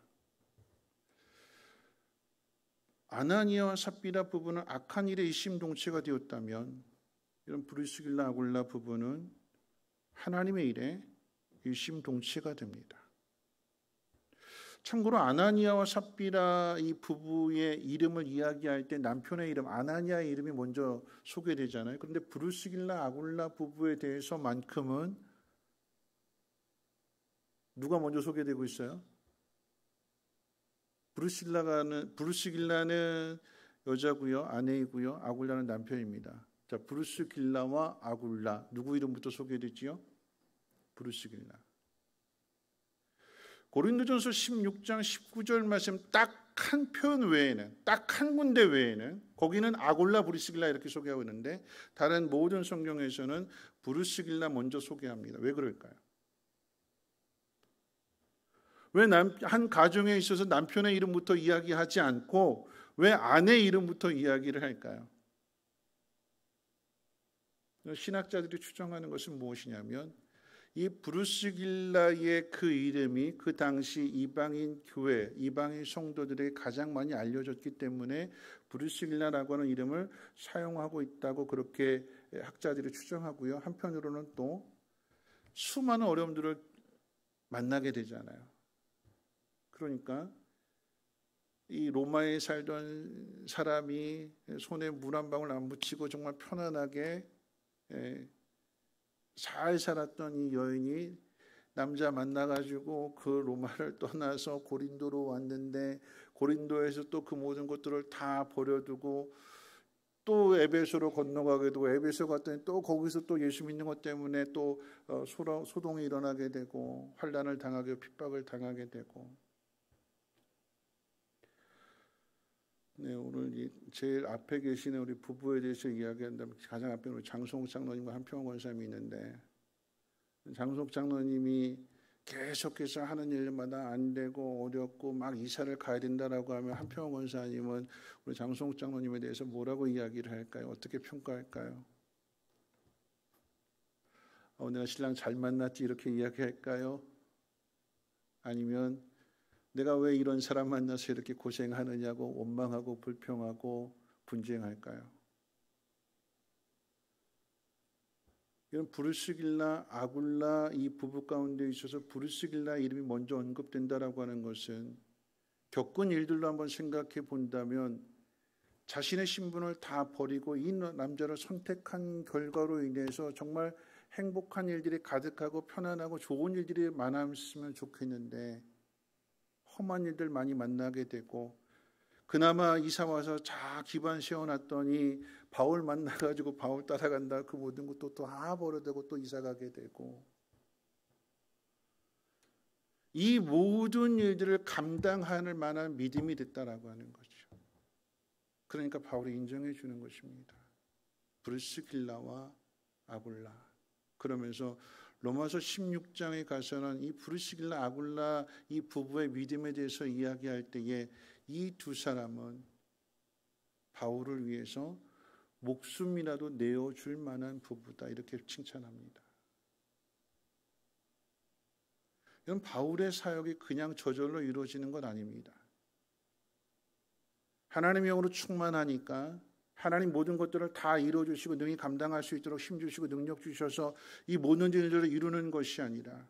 아나니아와 삽비라 부부는 악한 일에 일심동체가 되었다면 이런 브리스길라 아굴라 부부는 하나님의 일에 일심동체가 됩니다. 참고로 아나니아와 삽비라 이 부부의 이름을 이야기할 때 남편의 이름 아나니아의 이름이 먼저 소개되잖아요. 그런데 브리스길라 아굴라 부부에 대해서만큼은 누가 먼저 소개되고 있어요? 브리스길라는 여자고요, 아내이고요, 아굴라는 남편입니다. 자, 브리스길라와 아굴라 누구 이름부터 소개되지요? 브리스길라. 고린도전서 16장 19절 말씀 딱 한 표현 외에는, 딱 한 군데 외에는 거기는 아굴라, 브리스길라 이렇게 소개하고 있는데 다른 모든 성경에서는 브리스길라 먼저 소개합니다. 왜 그럴까요? 왜 한 가정에 있어서 남편의 이름부터 이야기하지 않고 왜 아내 이름부터 이야기를 할까요? 신학자들이 추정하는 것은 무엇이냐면 이 브리스길라의 그 이름이 그 당시 이방인 교회, 이방인 성도들에게 가장 많이 알려졌기 때문에 브리스길라라고 하는 이름을 사용하고 있다고 그렇게 학자들이 추정하고요. 한편으로는 또 수많은 어려움들을 만나게 되잖아요. 그러니까 이 로마에 살던 사람이 손에 물 한 방울 안 묻히고 정말 편안하게 잘 살았던 이 여인이 남자 만나가지고 그 로마를 떠나서 고린도로 왔는데 고린도에서 또 그 모든 것들을 다 버려두고 또 에베소로 건너가게 되고 에베소 갔더니 또 거기서 또 예수 믿는 것 때문에 또 소동이 일어나게 되고 환난을 당하게 핍박을 당하게 되고 네, 오늘 제일 앞에 계시는 우리 부부에 대해서 이야기한다면 가장 앞에 우리 장송욱 장로님과 한평원 권사님이 있는데 장송욱 장로님이 계속해서 하는 일마다 안 되고 어렵고 막 이사를 가야 된다라고 하면 한평원 권사님은 우리 장송욱 장로님에 대해서 뭐라고 이야기를 할까요? 어떻게 평가할까요? 내가 신랑 잘 만났지 이렇게 이야기할까요? 아니면 내가 왜 이런 사람 만나서 이렇게 고생하느냐고 원망하고 불평하고 분쟁할까요? 이런 브리스길라, 아굴라 이 부부 가운데 있어서 브리스길라 이름이 먼저 언급된다라고 하는 것은 겪은 일들로 한번 생각해 본다면 자신의 신분을 다 버리고 이 남자를 선택한 결과로 인해서 정말 행복한 일들이 가득하고 편안하고 좋은 일들이 많았으면 좋겠는데 험한 일들 많이 만나게 되고 그나마 이사 와서 자 기반 세워놨더니 바울 만나가지고 바울 따라간다 그 모든 것도 또 다 버려두고 또 이사 가게 되고 이 모든 일들을 감당할 만한 믿음이 됐다라고 하는 거죠. 그러니까 바울이 인정해 주는 것입니다. 브리스길라와 아굴라. 그러면서 로마서 16장에 가서는 이 브리스길라 아굴라 이 부부의 믿음에 대해서 이야기할 때에 이 두 사람은 바울을 위해서 목숨이라도 내어줄 만한 부부다 이렇게 칭찬합니다. 이건 바울의 사역이 그냥 저절로 이루어지는 건 아닙니다. 하나님의 영으로 충만하니까 하나님 모든 것들을 다 이루어주시고 능히 감당할 수 있도록 힘주시고 능력 주셔서 이 모든 일들을 이루는 것이 아니라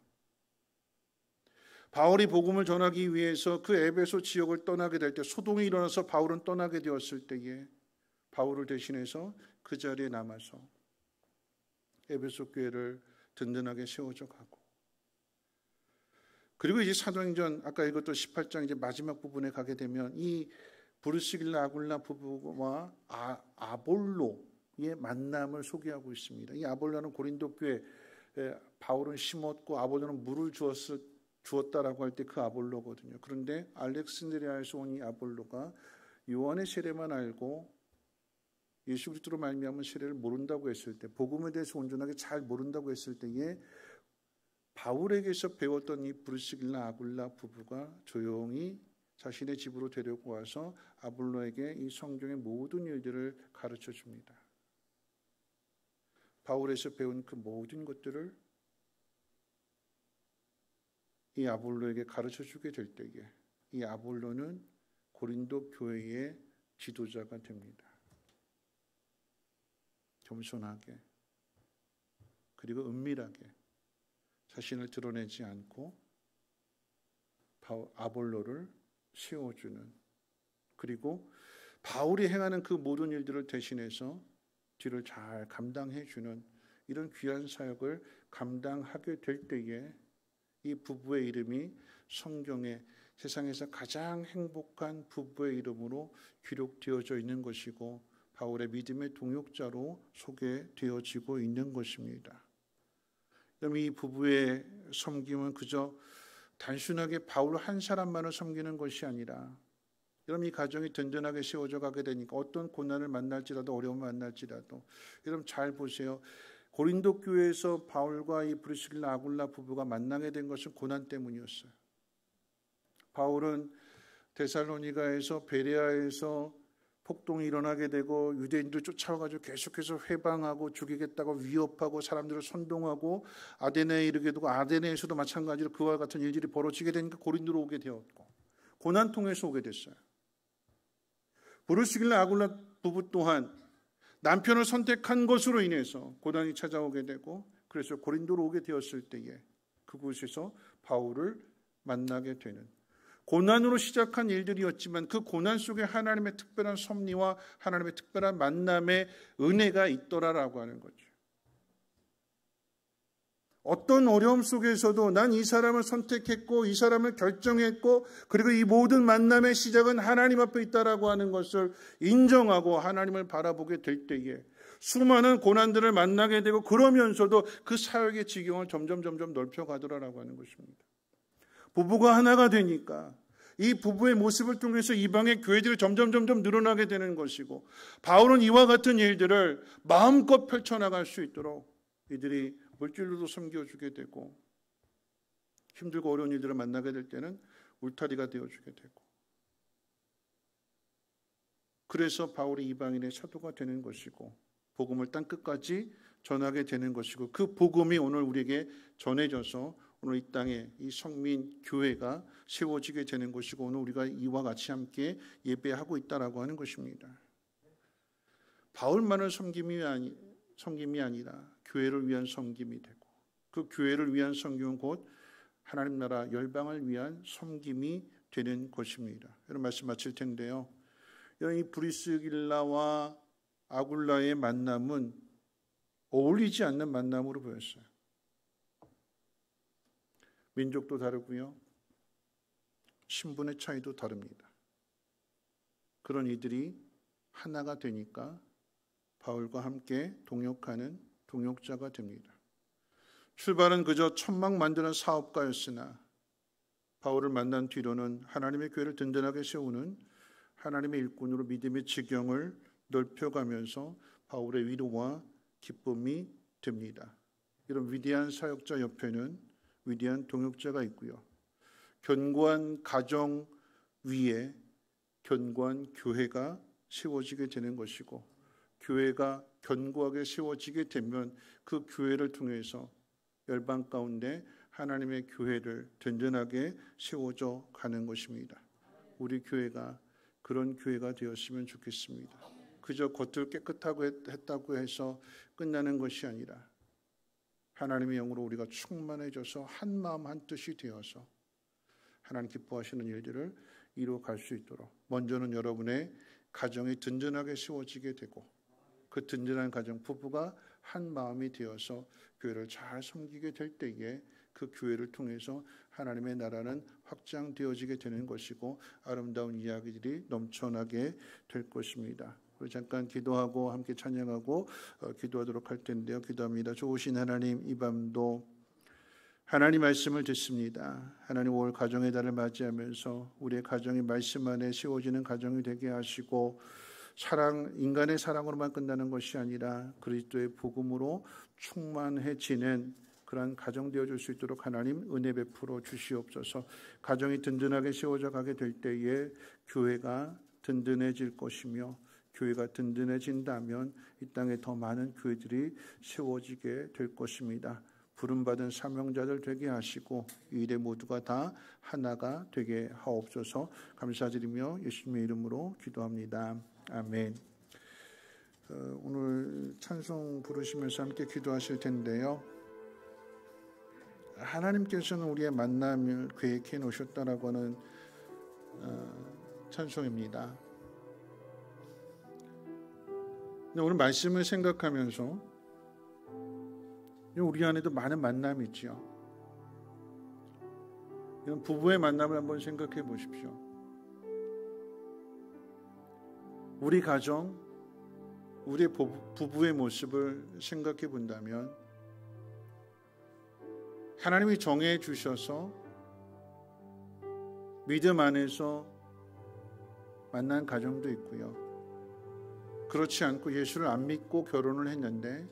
바울이 복음을 전하기 위해서 그 에베소 지역을 떠나게 될 때 소동이 일어나서 바울은 떠나게 되었을 때에 바울을 대신해서 그 자리에 남아서 에베소 교회를 든든하게 세워져 가고, 그리고 이제 사도행전 아까 읽었던 18장 이제 마지막 부분에 가게 되면 이 브리스길라 아굴라 부부와 아볼로의 만남을 소개하고 있습니다. 이 아볼로는 고린도 교회 바울은 심었고 아볼로는 물을 주었다라고 할 때 그 아볼로거든요. 그런데 알렉산드리아에서 온 이 아볼로가 요한의 세례만 알고 예수 그리스도로 말미암은 세례를 모른다고 했을 때, 복음에 대해서 온전하게 잘 모른다고 했을 때에 바울에게서 배웠던 이 브리스길라 아굴라 부부가 조용히 자신의 집으로 데리고 와서 아볼로에게 이 성경의 모든 일들을 가르쳐 줍니다. 바울에서 배운 그 모든 것들을 이 아볼로에게 가르쳐 주게 될 때에 이 아볼로는 고린도 교회의 지도자가 됩니다. 겸손하게 그리고 은밀하게 자신을 드러내지 않고 아볼로를 세워주는, 그리고 바울이 행하는 그 모든 일들을 대신해서 뒤를 잘 감당해주는 이런 귀한 사역을 감당하게 될 때에 이 부부의 이름이 성경에 세상에서 가장 행복한 부부의 이름으로 기록되어져 있는 것이고 바울의 믿음의 동역자로 소개되어지고 있는 것입니다. 이 부부의 섬김은 그저 단순하게 바울 한 사람만을 섬기는 것이 아니라, 여러분 이 가정이 든든하게 세워져 가게 되니까 어떤 고난을 만날지라도 어려움을 만날지라도, 여러분 잘 보세요. 고린도 교회에서 바울과 이 브리스길라 아굴라 부부가 만나게 된 것은 고난 때문이었어요. 바울은 데살로니가에서 베레아에서 폭동이 일어나게 되고 유대인들 쫓아와가지고 계속해서 회방하고 죽이겠다고 위협하고 사람들을 선동하고 아데네에 이르게 되고, 아데네에서도 마찬가지로 그와 같은 일들이 벌어지게 되니까 고린도로 오게 되었고 고난 통해서 오게 됐어요. 브리스길라 아굴라 부부 또한 남편을 선택한 것으로 인해서 고난이 찾아오게 되고, 그래서 고린도로 오게 되었을 때에 그곳에서 바울을 만나게 되는, 고난으로 시작한 일들이었지만 그 고난 속에 하나님의 특별한 섭리와 하나님의 특별한 만남의 은혜가 있더라라고 하는 거죠. 어떤 어려움 속에서도 난 이 사람을 선택했고 이 사람을 결정했고 그리고 이 모든 만남의 시작은 하나님 앞에 있다라고 하는 것을 인정하고 하나님을 바라보게 될 때에 수많은 고난들을 만나게 되고, 그러면서도 그 사역의 지경을 점점 넓혀가더라라고 하는 것입니다. 부부가 하나가 되니까 이 부부의 모습을 통해서 이방의 교회들이 점점 늘어나게 되는 것이고, 바울은 이와 같은 일들을 마음껏 펼쳐나갈 수 있도록 이들이 물질로도 섬겨주게 되고, 힘들고 어려운 일들을 만나게 될 때는 울타리가 되어주게 되고, 그래서 바울이 이방인의 사도가 되는 것이고 복음을 땅끝까지 전하게 되는 것이고, 그 복음이 오늘 우리에게 전해져서 오늘 이 땅에 이 성민 교회가 세워지게 되는 것이고, 오늘 우리가 이와 같이 함께 예배하고 있다라고 하는 것입니다. 바울만을 섬김이 아니라 교회를 위한 섬김이 되고, 그 교회를 위한 섬김은 곧 하나님 나라 열방을 위한 섬김이 되는 것입니다. 이런 말씀 마칠 텐데요. 이 브리스길라와 아굴라의 만남은 어울리지 않는 만남으로 보였어요. 민족도 다르고요, 신분의 차이도 다릅니다. 그런 이들이 하나가 되니까 바울과 함께 동역하는 동역자가 됩니다. 출발은 그저 천막 만드는 사업가였으나 바울을 만난 뒤로는 하나님의 교회를 든든하게 세우는 하나님의 일꾼으로 믿음의 지경을 넓혀가면서 바울의 위로와 기쁨이 됩니다. 이런 위대한 사역자 옆에는 위대한 동역자가 있고요, 견고한 가정 위에 견고한 교회가 세워지게 되는 것이고, 교회가 견고하게 세워지게 되면 그 교회를 통해서 열방 가운데 하나님의 교회를 든든하게 세워져 가는 것입니다. 우리 교회가 그런 교회가 되었으면 좋겠습니다. 그저 겉을 깨끗하고 했다고 해서 끝나는 것이 아니라 하나님의 영으로 우리가 충만해져서 한 마음 한 뜻이 되어서 하나님 기뻐하시는 일들을 이루어갈 수 있도록 먼저는 여러분의 가정이 든든하게 세워지게 되고 그 든든한 가정 부부가 한 마음이 되어서 교회를 잘 섬기게 될 때에 그 교회를 통해서 하나님의 나라는 확장되어지게 되는 것이고 아름다운 이야기들이 넘쳐나게 될 것입니다. 우리 잠깐 기도하고 함께 찬양하고 기도하도록 할 텐데요. 기도합니다. 좋으신 하나님, 이 밤도 하나님 말씀을 듣습니다. 하나님 올 가정의 달을 맞이하면서 우리의 가정이 말씀 안에 세워지는 가정이 되게 하시고 사랑, 인간의 사랑으로만 끝나는 것이 아니라 그리스도의 복음으로 충만해지는 그러한 가정 되어줄 수 있도록 하나님 은혜 베풀어 주시옵소서. 가정이 든든하게 세워져 가게 될 때에 교회가 든든해질 것이며 교회가 든든해진다면 이 땅에 더 많은 교회들이 세워지게 될 것입니다. 부름받은 사명자들 되게 하시고 이 일에 모두가 다 하나가 되게 하옵소서. 감사드리며 예수님의 이름으로 기도합니다. 아멘. 오늘 찬송 부르시면서 함께 기도하실 텐데요. 하나님께서는 우리의 만남을 계획해 놓으셨다라고 하는 찬송입니다. 오늘 말씀을 생각하면서 우리 안에도 많은 만남이 있죠. 이런 부부의 만남을 한번 생각해 보십시오. 우리 가정, 우리 부부의 모습을 생각해 본다면 하나님이 정해 주셔서 믿음 안에서 만난 가정도 있고요. 그렇지 않고 예수를 안 믿고 결혼을 했는데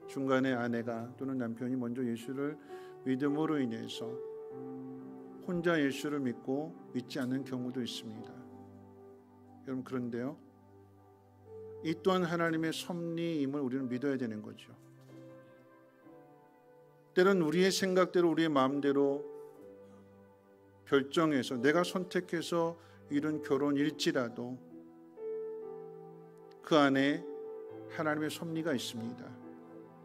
중간에 아내가 또는 남편이 먼저 예수를 믿음으로 인해서 혼자 예수를 믿고 믿지 않는 경우도 있습니다. 여러분, 그런데요, 이 또한 하나님의 섭리임을 우리는 믿어야 되는 거죠. 때론 우리의 생각대로 우리의 마음대로 결정해서 내가 선택해서 이룬 결혼일지라도 그 안에 하나님의 섭리가 있습니다.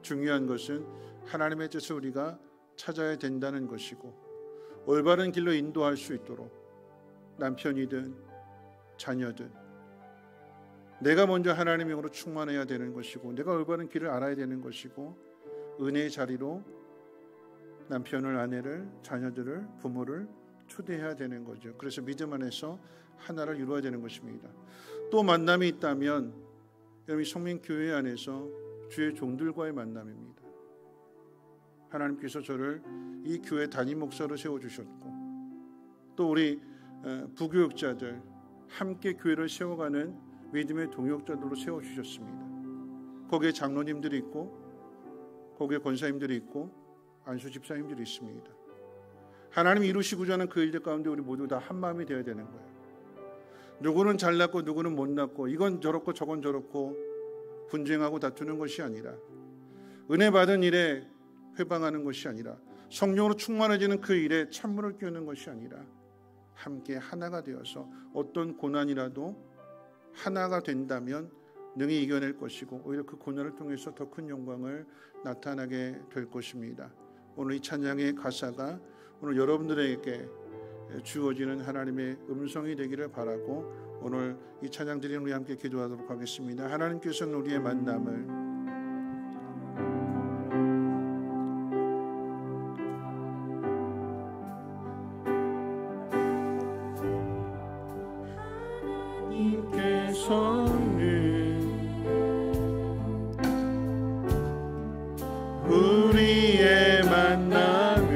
중요한 것은 하나님의 뜻을 우리가 찾아야 된다는 것이고 올바른 길로 인도할 수 있도록 남편이든 자녀든 내가 먼저 하나님의 영으로 충만해야 되는 것이고 내가 올바른 길을 알아야 되는 것이고 은혜의 자리로 남편을, 아내를, 자녀들을, 부모를 초대해야 되는 거죠. 그래서 믿음 안에서 하나를 이루어야 되는 것입니다. 또 만남이 있다면 여러분, 성민교회 안에서 주의 종들과의 만남입니다. 하나님께서 저를 이 교회 담임 목사로 세워주셨고 또 우리 부교육자들 함께 교회를 세워가는 믿음의 동역자들로 세워주셨습니다. 거기에 장로님들이 있고 거기에 권사님들이 있고 안수 집사님들이 있습니다. 하나님이 이루시고자 하는 그 일들 가운데 우리 모두 다 한마음이 되어야 되는 거예요. 누구는 잘났고 누구는 못났고 이건 저렇고 저건 저렇고 분쟁하고 다투는 것이 아니라 은혜 받은 일에 회방하는 것이 아니라 성령으로 충만해지는 그 일에 찬물을 끼우는 것이 아니라 함께 하나가 되어서 어떤 고난이라도 하나가 된다면 능히 이겨낼 것이고 오히려 그 고난을 통해서 더 큰 영광을 나타나게 될 것입니다. 오늘 이 찬양의 가사가 오늘 여러분들에게 주어지는 하나님의 음성이 되기를 바라고 오늘 이 찬양 드리는 우리 함께 기도하도록 하겠습니다. 하나님께서는 우리의 만남을 우리의 만남을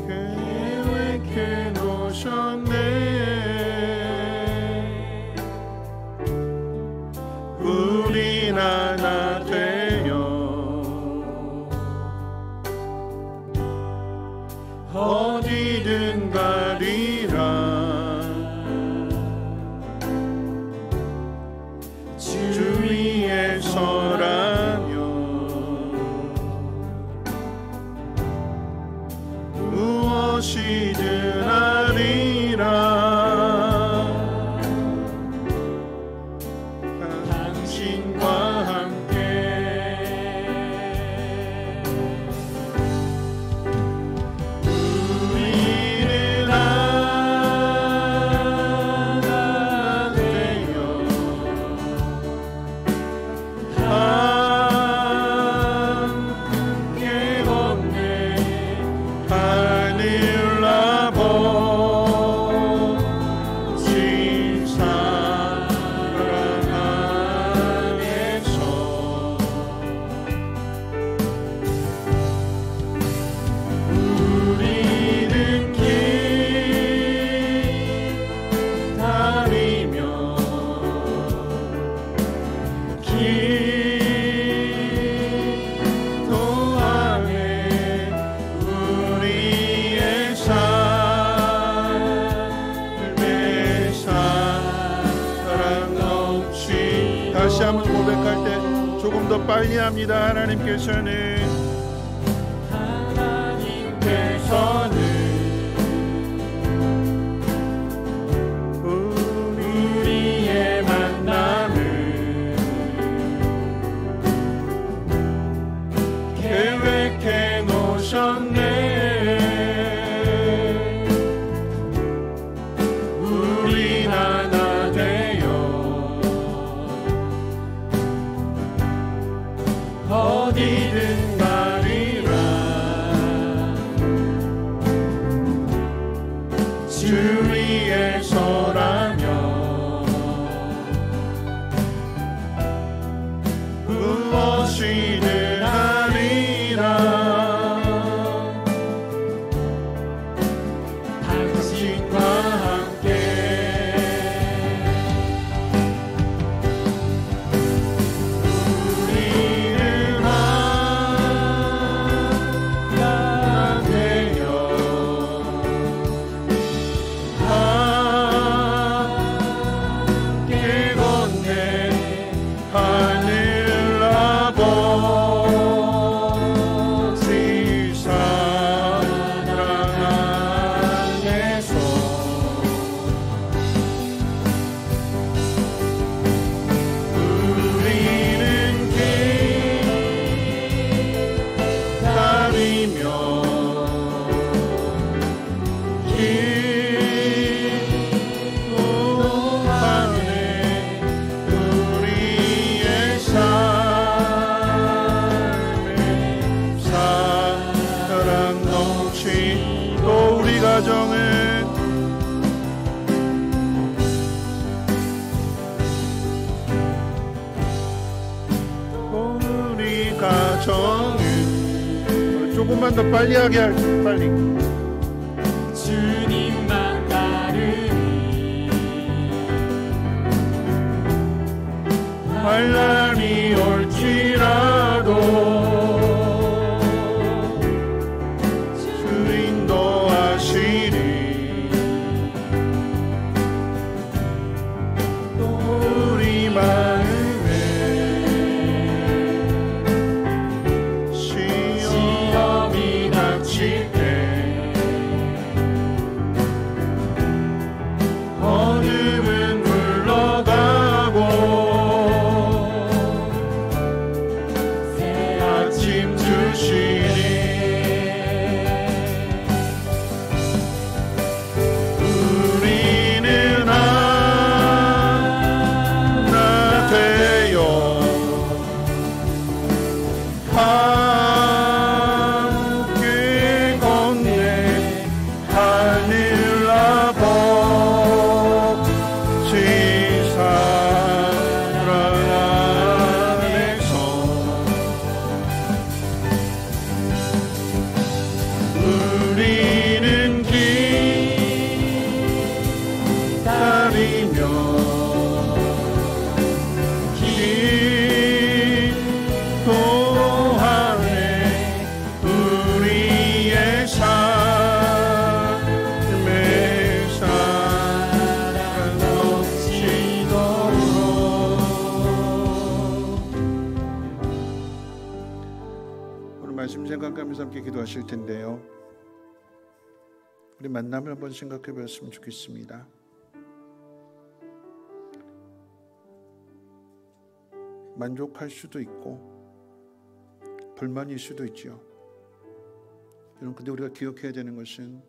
계획해 놓으셨네. 우린 하나 되어 어디든 가리라. 다시 한번 고백할 때 조금 더 빨리 합니다. 하나님께서는 우리의 만남을 계획해 놓으셨네. 우린 하나 되어 어디든 가리라. 주 위에 서라며 무엇이든 하리라. 당신과 함께 우리는 하나 되어 함께 걷네. 하늘 아버지 사랑 안에서 우리는 기다리며 기도하네. 우리의 삶에 사랑 넘치고 우리 가정은 우리 가정은 조금만 더 빨리 하게 할 빨리 주님만 따르니 환난이 올지라도 주 인도하시리. 우리 마음에 시험이 닥칠 때 어둠은 물러가고 새 아침 주시니. 우리는 하나 되어 함께 걷네. 하늘 아버지 사랑 안에서 우리는 기다리며 기도하네. 우리의 삶에 사랑 넘치도록. 오늘 말씀 생각하면서 함께 기도하실 텐데요. 우리 만남을 한번 생각해 보았으면 좋겠습니다. 만족할 수도 있고 불만일 수도 있죠. 여러분, 근데 우리가 기억해야 되는 것은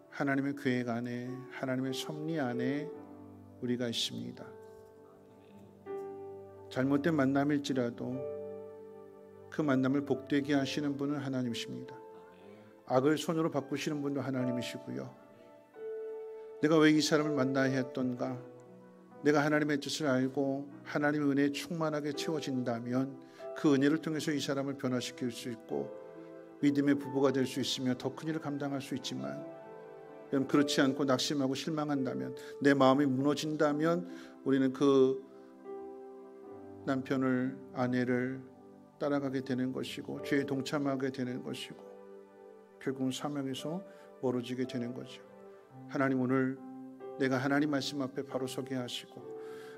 하나님의 계획 안에, 하나님의 섭리 안에 우리가 있습니다. 잘못된 만남일지라도 그 만남을 복되게 하시는 분은 하나님이십니다. 악을 손으로 바꾸시는 분도 하나님이시고요. 내가 왜 이 사람을 만나야 했던가, 내가 하나님의 뜻을 알고 하나님의 은혜에 충만하게 채워진다면 그 은혜를 통해서 이 사람을 변화시킬 수 있고 믿음의 부부가 될 수 있으며 더 큰 일을 감당할 수 있지만, 그렇지 않고 낙심하고 실망한다면, 내 마음이 무너진다면 우리는 그 남편을, 아내를 따라가게 되는 것이고 죄에 동참하게 되는 것이고 결국은 사명에서 멀어지게 되는 거죠. 하나님, 오늘 내가 하나님 말씀 앞에 바로 서게 하시고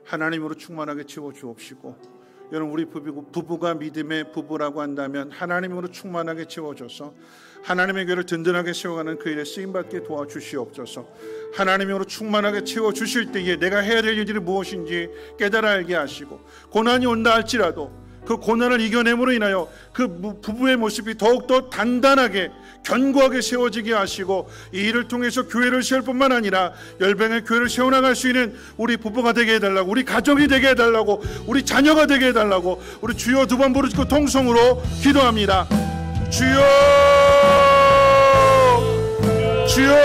하나님으로 충만하게 채워주옵시고, 여러분 우리 부부가 믿음의 부부라고 한다면 하나님으로 충만하게 채워줘서 하나님의 교회를 든든하게 세워가는 그 일에 쓰임받게 도와주시옵소서. 하나님으로 충만하게 채워주실 때에 내가 해야 될 일들이 무엇인지 깨달아 알게 하시고, 고난이 온다 할지라도 그 고난을 이겨냄으로 인하여 그 부부의 모습이 더욱더 단단하게 견고하게 세워지게 하시고, 이 일을 통해서 교회를 세울 뿐만 아니라 열방의 교회를 세워나갈 수 있는 우리 부부가 되게 해달라고, 우리 가족이 되게 해달라고, 우리 자녀가 되게 해달라고 우리 주여 두 번 부르짖고 통성으로 기도합니다. 주여, 주여.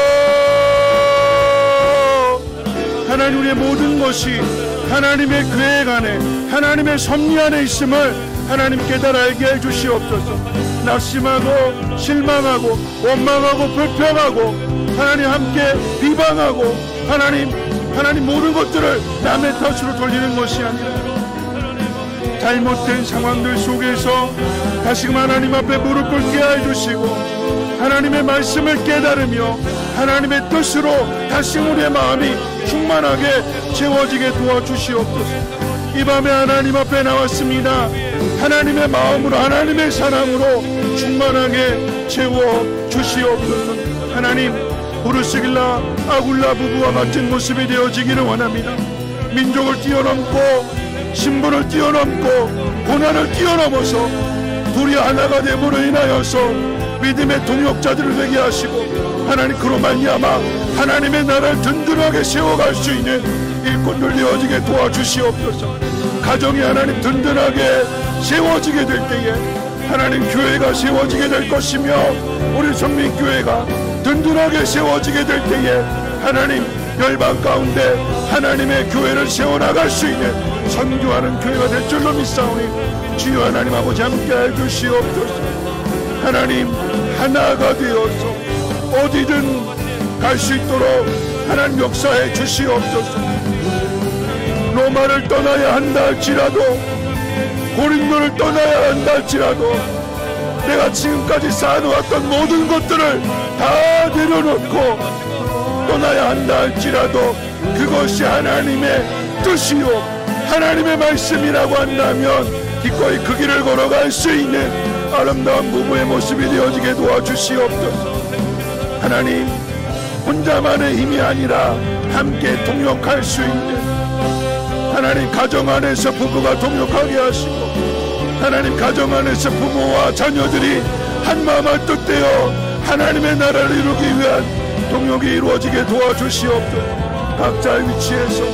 하나님, 우리의 모든 것이 하나님의 계획 안에, 하나님의 섭리 안에 있음을 하나님 깨달아 알게 해주시옵소서. 낙심하고 실망하고 원망하고 불평하고 하나님 함께 비방하고 하나님 모든 것들을 남의 탓으로 돌리는 것이 아니라 잘못된 상황들 속에서 다시금 하나님 앞에 무릎 꿇게 해주시고, 하나님의 말씀을 깨달으며 하나님의 뜻으로 다시 우리의 마음이 충만하게 채워지게 도와주시옵소서. 이 밤에 하나님 앞에 나왔습니다. 하나님의 마음으로, 하나님의 사랑으로 충만하게 채워주시옵소서. 하나님, 부르시길라 아굴라 부부와 같은 모습이 되어지기를 원합니다. 민족을 뛰어넘고 신분을 뛰어넘고 고난을 뛰어넘어서 둘이 하나가 됨으로 인하여서 믿음의 동역자들을 되게 하시고, 하나님 그로 말미암아 하나님의 나라를 든든하게 세워갈 수 있는 일꾼들 되어지게 도와주시옵소서. 가정이 하나님 든든하게 세워지게 될 때에 하나님 교회가 세워지게 될 것이며, 우리 선민교회가 든든하게 세워지게 될 때에 하나님 열방 가운데 하나님의 교회를 세워나갈 수 있는 선교하는 교회가 될 줄로 믿사오니, 주여 하나님 아버지 함께 해주시옵소서. 하나님 하나가 되어서 어디든 갈 수 있도록 하나님 역사해 주시옵소서. 로마를 떠나야 한다 할지라도, 고린도를 떠나야 한다 할지라도, 내가 지금까지 쌓아놓았던 모든 것들을 다 내려놓고 떠나야 한다 할지라도 그것이 하나님의 뜻이요 하나님의 말씀이라고 한다면 기꺼이 그 길을 걸어갈 수 있는 아름다운 부부의 모습이 되어지게 도와주시옵소서. 하나님, 혼자만의 힘이 아니라 함께 동역할 수 있는, 하나님 가정 안에서 부부가 동역하게 하시고, 하나님 가정 안에서 부모와 자녀들이 한마음을 뜻되어 하나님의 나라를 이루기 위한 동역이 이루어지게 도와주시옵소서. 각자의 위치에서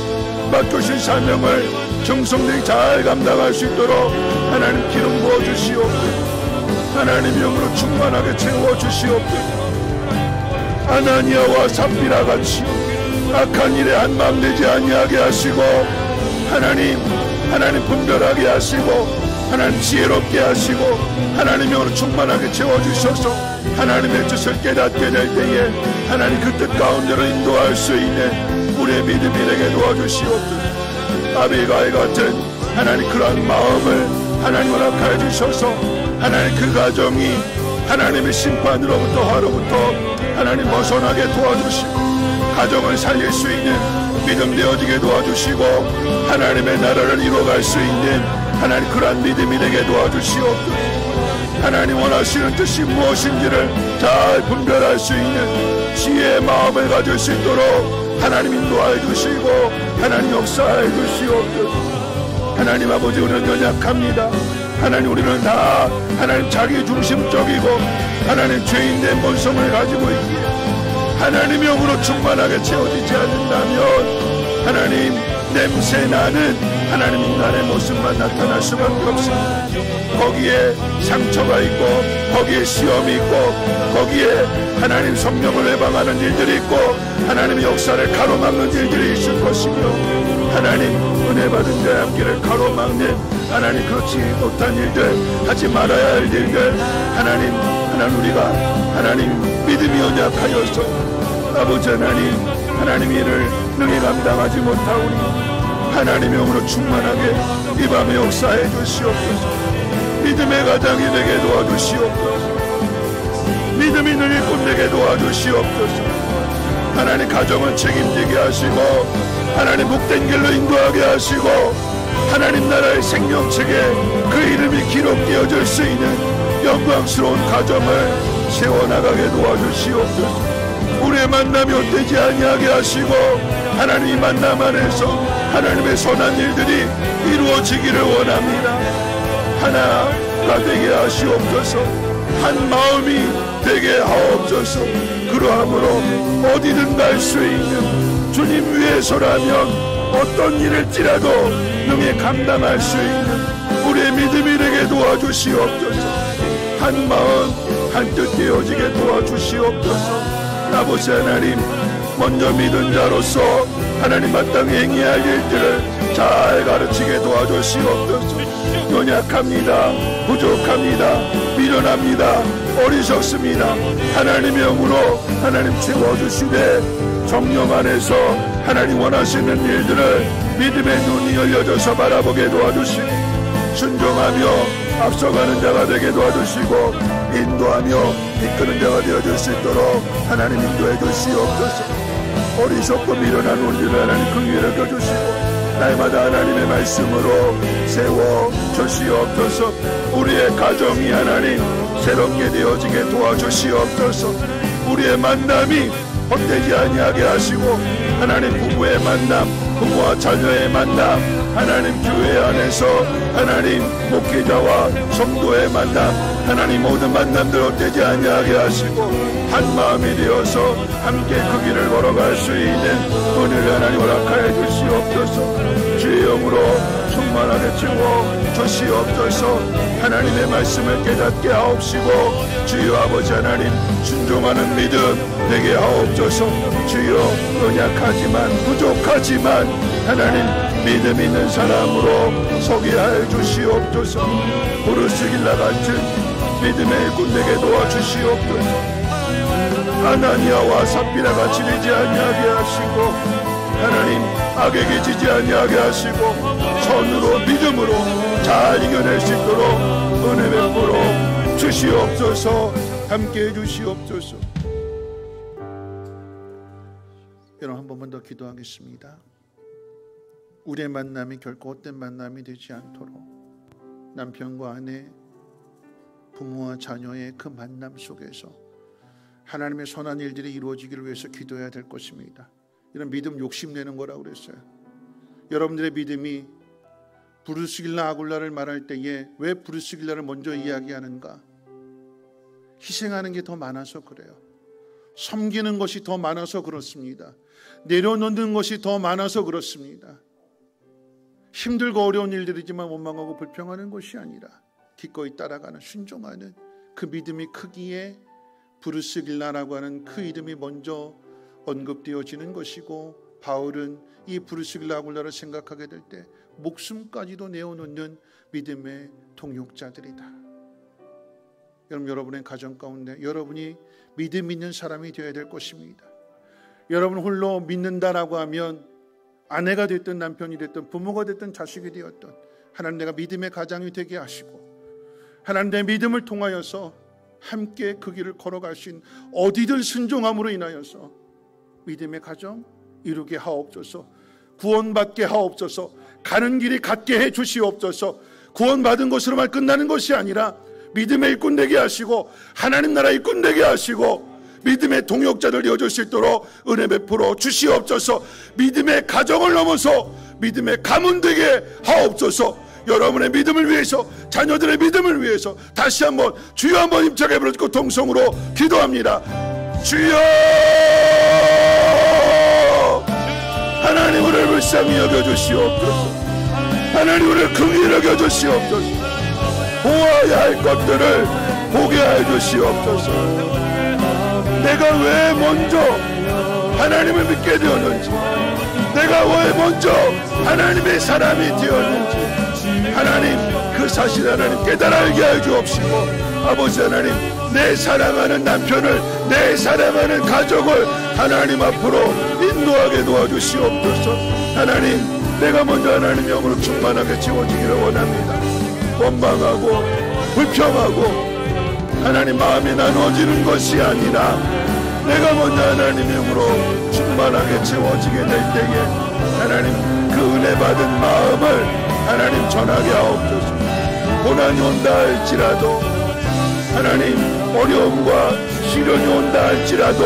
맡겨주신 사명을 정성되게 잘 감당할 수 있도록 하나님 기름 부어주시옵소서. 하나님 영으로 충만하게 채워주시옵소서. 아나니아와 삽비라 같이 악한 일에 한마음 되지 아니하게 하시고, 하나님 분별하게 하시고, 하나님 지혜롭게 하시고, 하나님 영으로 충만하게 채워주셔서 하나님의 뜻을 깨닫게 될 때에 하나님 그 뜻 가운데로 인도할 수 있는 우리의 믿음이 되게 도와주시옵소서. 아비가일 같은 하나님 그러한 마음을 하나님 허락하여 주셔서 하나님 그 가정이 하나님의 심판으로부터 화로부터 하나님 벗어나게 도와주시고, 가정을 살릴 수 있는 믿음 되어지게 도와주시고, 하나님의 나라를 이루어갈 수 있는 하나님 그러한 믿음이 되게 도와주시옵소서. 하나님 원하시는 뜻이 무엇인지를 잘 분별할 수 있는 지혜의 마음을 가질 수 있도록 하나님 인도하여 주시고, 하나님 역사하여 주시옵소서. 하나님 아버지, 우리는 연약합니다. 하나님, 우리는 다 하나님 자기 중심적이고 하나님 죄인된 본성을 가지고 있기에 하나님 영으로 충만하게 채워지지 않는다면 하나님 냄새나는 하나님 인간의 모습만 나타날 수밖에 없습니다. 거기에 상처가 있고, 거기에 시험이 있고, 거기에 하나님 성령을 외방하는 일들이 있고, 하나님의 역사를 가로막는 일들이 있을 것이며, 하나님 은혜 받은 자의 앞길을 가로막는 하나님 그렇지 못한 일들, 하지 말아야 할 일들, 하나님 우리가 하나님 믿음이 연약하여서 아버지 하나님 이를 능히 감당하지 못하오니 하나님의 영으로 충만하게 이 밤에 역사해 주시옵소서. 믿음의 가장이 되게 도와주시옵소서. 믿음이 능히 꽃되게 도와주시옵소서. 하나님 가정을 책임지게 하시고 하나님 복된 길로 인도하게 하시고 하나님 나라의 생명책에 그 이름이 기록되어질 수 있는 영광스러운 가정을 세워나가게 도와주시옵소서. 우리의 만남이 헛되지 아니하게 하시고 하나님 이 만남 안에서 하나님의 선한 일들이 이루어지기를 원합니다. 하나가 되게 하시옵소서. 한 마음이 되게 하옵소서. 그러함으로 어디든 갈 수 있는 주님 위해서라면 어떤 일일지라도 능히 감당할 수 있는 우리의 믿음이 되게 도와주시옵소서. 한 마음 한 뜻 되어지게 도와주시옵소서. 아버지 하나님, 먼저 믿은 자로서 하나님 마땅히 행해야 할 일들을 잘 가르치게 도와주시옵소서. 연약합니다. 부족합니다. 미련합니다. 어리석습니다. 하나님의 영으로 하나님 채워주시되 성령 안에서 하나님 원하시는 일들을 믿음의 눈이 열려져서 바라보게 도와주시고 순종하며 앞서가는 자가 되게 도와주시고 인도하며 이끄는 자가 되어줄 수 있도록 하나님 인도해 주시옵소서. 어리석고 미련한 우리를 하나님 긍휼히 여겨주시고 날마다 하나님의 말씀으로 세워 주시옵소서. 우리의 가정이 하나님 새롭게 되어지게 도와주시옵소서. 우리의 만남이 헛되지 아니하게 하시고 하나님 부부의 만남, 부모와 자녀의 만남, 하나님 교회 안에서 하나님 목회자와 성도의 만남, 하나님 모든 만남들 헛되지 아니하게 하시고 한 마음이 되어서 함께 그 길을 걸어갈 수 있는 은혜를 하나님 허락하여 주시옵소서. 주의 영으로 충만하게 채워 주시옵소서. 하나님의 말씀을 깨닫게 하옵시고 주여 아버지 하나님 순종하는 믿음 되게 하옵소서. 주여 연약하지만 부족하지만 하나님 믿음 있는 사람으로 서게 하여 주시옵소서. 부르스길라 같은 믿음의 일꾼 되게 도와주시옵소서. 아나니아와 삽비라 같이 되지 아니하게 하시고 하나님 악에게 지지 아니하게 하시고 선으로 믿음으로 잘 이겨낼 수 있도록 은혜 베풀어 주시옵소서. 함께해 주시옵소서. 여러분 한 번만 더 기도하겠습니다. 우리의 만남이 결코 헛된 만남이 되지 않도록 남편과 아내, 부모와 자녀의 그 만남 속에서 하나님의 선한 일들이 이루어지기를 위해서 기도해야 될 것입니다. 이런 믿음 욕심내는 거라고 그랬어요. 여러분들의 믿음이 부르스길라 아굴라를 말할 때에 왜 부르스길라를 먼저 이야기하는가? 희생하는 게 더 많아서 그래요. 섬기는 것이 더 많아서 그렇습니다. 내려놓는 것이 더 많아서 그렇습니다. 힘들고 어려운 일들이지만 원망하고 불평하는 것이 아니라 기꺼이 따라가는 순종하는 그 믿음이 크기에 부르스길라라고 하는 그 이름이 먼저 언급되어지는 것이고 바울은 이 부르스길라 아굴라를 생각하게 될 때 목숨까지도 내어놓는 믿음의 동역자들이다. 여러분의 가정 가운데 여러분이 믿음 있는 사람이 되어야 될 것입니다. 여러분 홀로 믿는다라고 하면 아내가 됐든 남편이 됐든 부모가 됐든 자식이 되었든 하나님 내가 믿음의 가장이 되게 하시고 하나님 내 믿음을 통하여서 함께 그 길을 걸어갈 수 있는 어디든 순종함으로 인하여서 믿음의 가정 이루게 하옵소서. 구원받게 하옵소서. 가는 길이 같게 해 주시옵소서. 구원받은 것으로만 끝나는 것이 아니라 믿음의 일꾼 되게 하시고 하나님 나라 일꾼 되게 하시고 믿음의 동역자들 되어줄 수 있도록 은혜 베풀어 주시옵소서. 믿음의 가정을 넘어서 믿음의 가문 되게 하옵소서. 여러분의 믿음을 위해서 자녀들의 믿음을 위해서 다시 한번 주여 한번 힘차게 부르짖고 동성으로 기도합니다. 주여 하나님 우리를 불쌍히 여겨주시옵소서. 하나님 우리를 긍휼히 여겨주시옵소서. 보아야 할 것들을 보게 해주시옵소서. 내가 왜 먼저 하나님을 믿게 되었는지, 내가 왜 먼저 하나님의 사람이 되었는지 하나님 그 사실 하나님 깨달아 알게 해 주옵시고 아버지 하나님 내 사랑하는 남편을 내 사랑하는 가족을 하나님 앞으로 인도하게 도와주시옵소서. 하나님 내가 먼저 하나님 영으로 충만하게 채워지기를 원합니다. 원망하고 불평하고 하나님 마음이 나누어지는 것이 아니라 내가 먼저 하나님의 영으로 충만하게 채워지게 될 때에 하나님 그 은혜 받은 마음을 하나님 전하게 하옵소서. 고난이 온다 할지라도 하나님 어려움과 시련이 온다 할지라도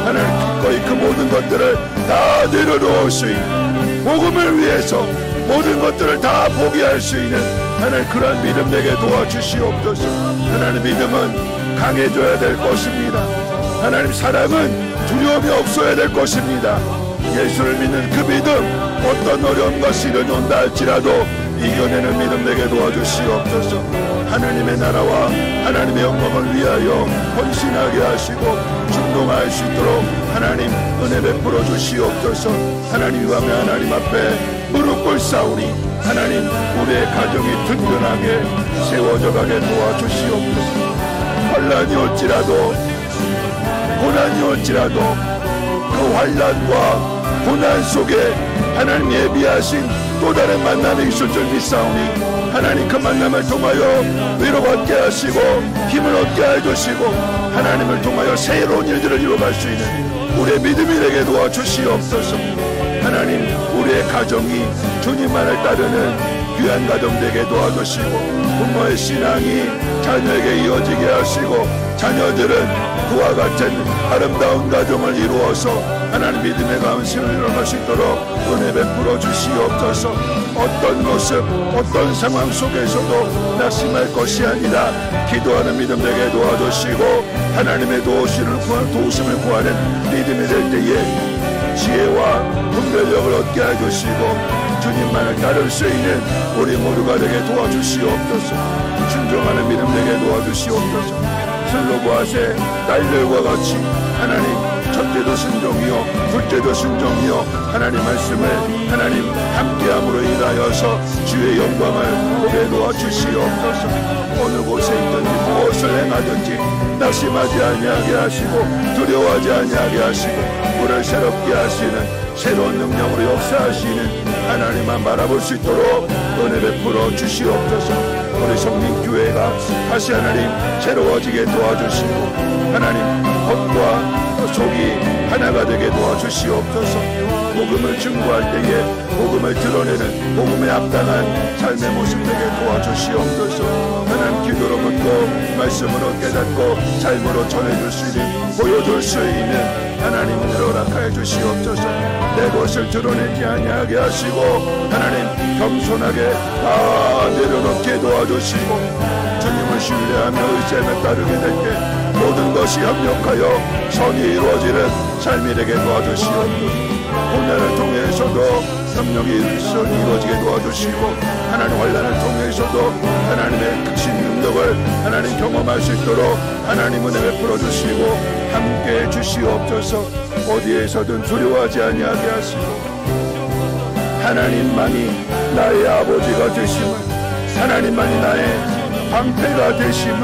하나님 기꺼이 그 모든 것들을 다 내려놓을 수 있는, 복음을 위해서 모든 것들을 다 포기할 수 있는 하나님 그러한 믿음 내게 도와주시옵소서. 하나님 믿음은 강해져야 될 것입니다. 하나님 사랑은 두려움이 없어야 될 것입니다. 예수를 믿는 그 믿음, 어떤 어려움과 시련이 온다 할지라도 이겨내는 믿음 내게 도와주시옵소서. 하나님의 나라와 하나님의 영광을 위하여 헌신하게 하시고 순종할 수 있도록 하나님 은혜 베풀어 주시옵소서. 하나님 이 밤에 하나님 앞에 무릎 꿇사오니 하나님 우리의 가정이 든든하게 세워져 가게 도와주시옵소서. 환난이 올지라도 고난이 올지라도 그 환난과 고난 속에 하나님 예비하신 또 다른 만남이 있을 줄 믿사오니 하나님 그 만남을 통하여 위로 얻게 하시고 힘을 얻게 해주시고 하나님을 통하여 새로운 일들을 이루어갈 수 있는 우리의 믿음이 되게 도와주시옵소서. 하나님 우리의 가정이 주님만을 따르는 귀한 가정 되게 도와주시고 부모의 신앙이 자녀에게 이어지게 하시고 자녀들은 그와 같은 아름다운 가정을 이루어서 하나님 믿음의 가운데를 일어날 수 있도록 은혜 베풀어 주시옵소서. 어떤 모습 어떤 상황 속에서도 낙심할 것이 아니라 기도하는 믿음 되게 도와주시고 하나님의 도우심을 구하는 믿음이 될 때에 지혜와 분별력을 얻게 해주시고 주님만을 따를 수 있는 우리 모두가 되게 도와주시옵소서. 순종하는 믿음 되게 도와주시옵소서. 슬로보아스의 딸들과 같이 하나님 첫째도 순종이요 둘째도 순종이요 하나님 말씀을 하나님 함께함으로 인하여서 주의 영광을 보게 도와주시옵소서. 어느 곳에 있든지 무엇을 행하든지 낙심하지 아니하게 하시고 두려워하지 아니하게 하시고 우리를 새롭게 하시는 새로운 능력으로 역사하시는 하나님만 바라볼 수 있도록 은혜 베풀어 주시옵소서. 우리 성민교회가 다시 하나님 새로워지게 도와주시고 하나님 겉과 속이 하나가 되게 도와주시옵소서. 복음을 증거할 때에 복음을 드러내는 복음에 합당한 삶의 모습 되게 도와주시옵소서. 하나님 기도로 묻고 말씀으로 깨닫고 삶으로 전해줄 수 있는 보여줄 수 있는 하나님을 허락하여 주시옵소서. 내 것을 드러내지 아니하게 하시고 하나님 겸손하게 다 내려놓게 도와주시고 주님을 신뢰하며 의지하며 따르게 될 때 모든 것이 협력하여 선이 이루어지는 삶이 되게 도와주시옵소서. 고난을 통해서도 협력이 이루어지게 도와주시고 하나님 환난을 통해서도 하나님의 크신 능력을 하나님 경험할 수 있도록 하나님 은혜 베풀어 주시고 함께해 주시옵소서. 어디에서든 두려워하지 아니하게 하시고 하나님만이 나의 아버지가 되심을 하나님만이 나의 방패가 되심을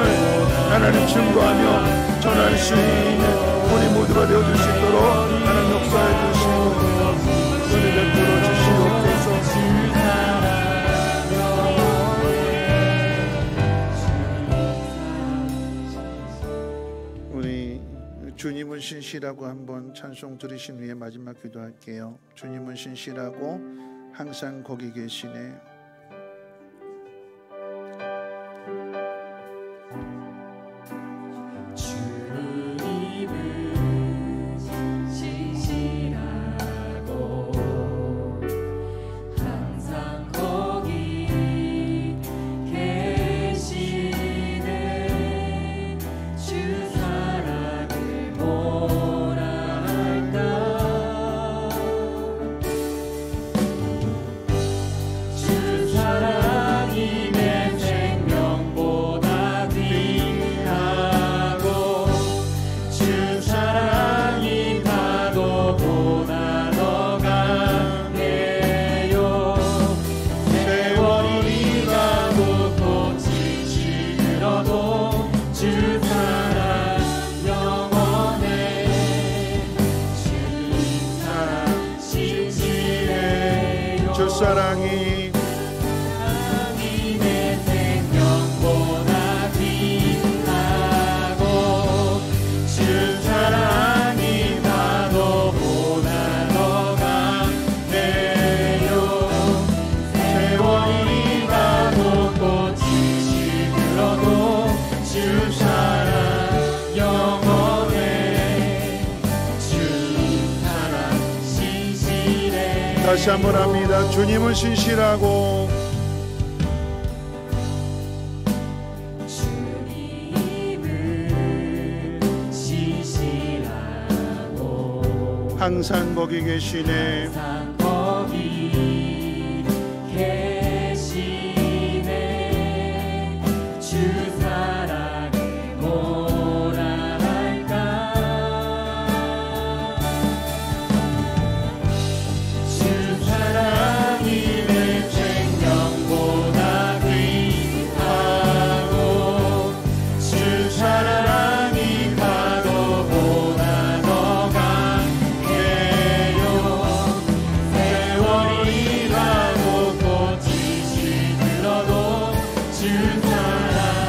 하나님 증거하며 전할 수 있는 우리 모두가 되어줄 수 있도록 하나님 역사해 주시고 은혜 베풀어 주시옵소서. 우리 주님은 신실하고 한번 찬송 들으신 후에 마지막 기도할게요. 주님은 신실하고 항상 거기 계시네. 사랑이 하나님의 생명보다 귀하고 주 사랑이 다시 한번 합니다. 주님은 신실하고 항상 거기 계시네. 주 사랑을 뭐라 할까. 주 사랑이 내 생명보다 귀하고 주 사랑이 파도보다 더 강해요. 세월이 가고 꽃이 시들어도 주 사랑이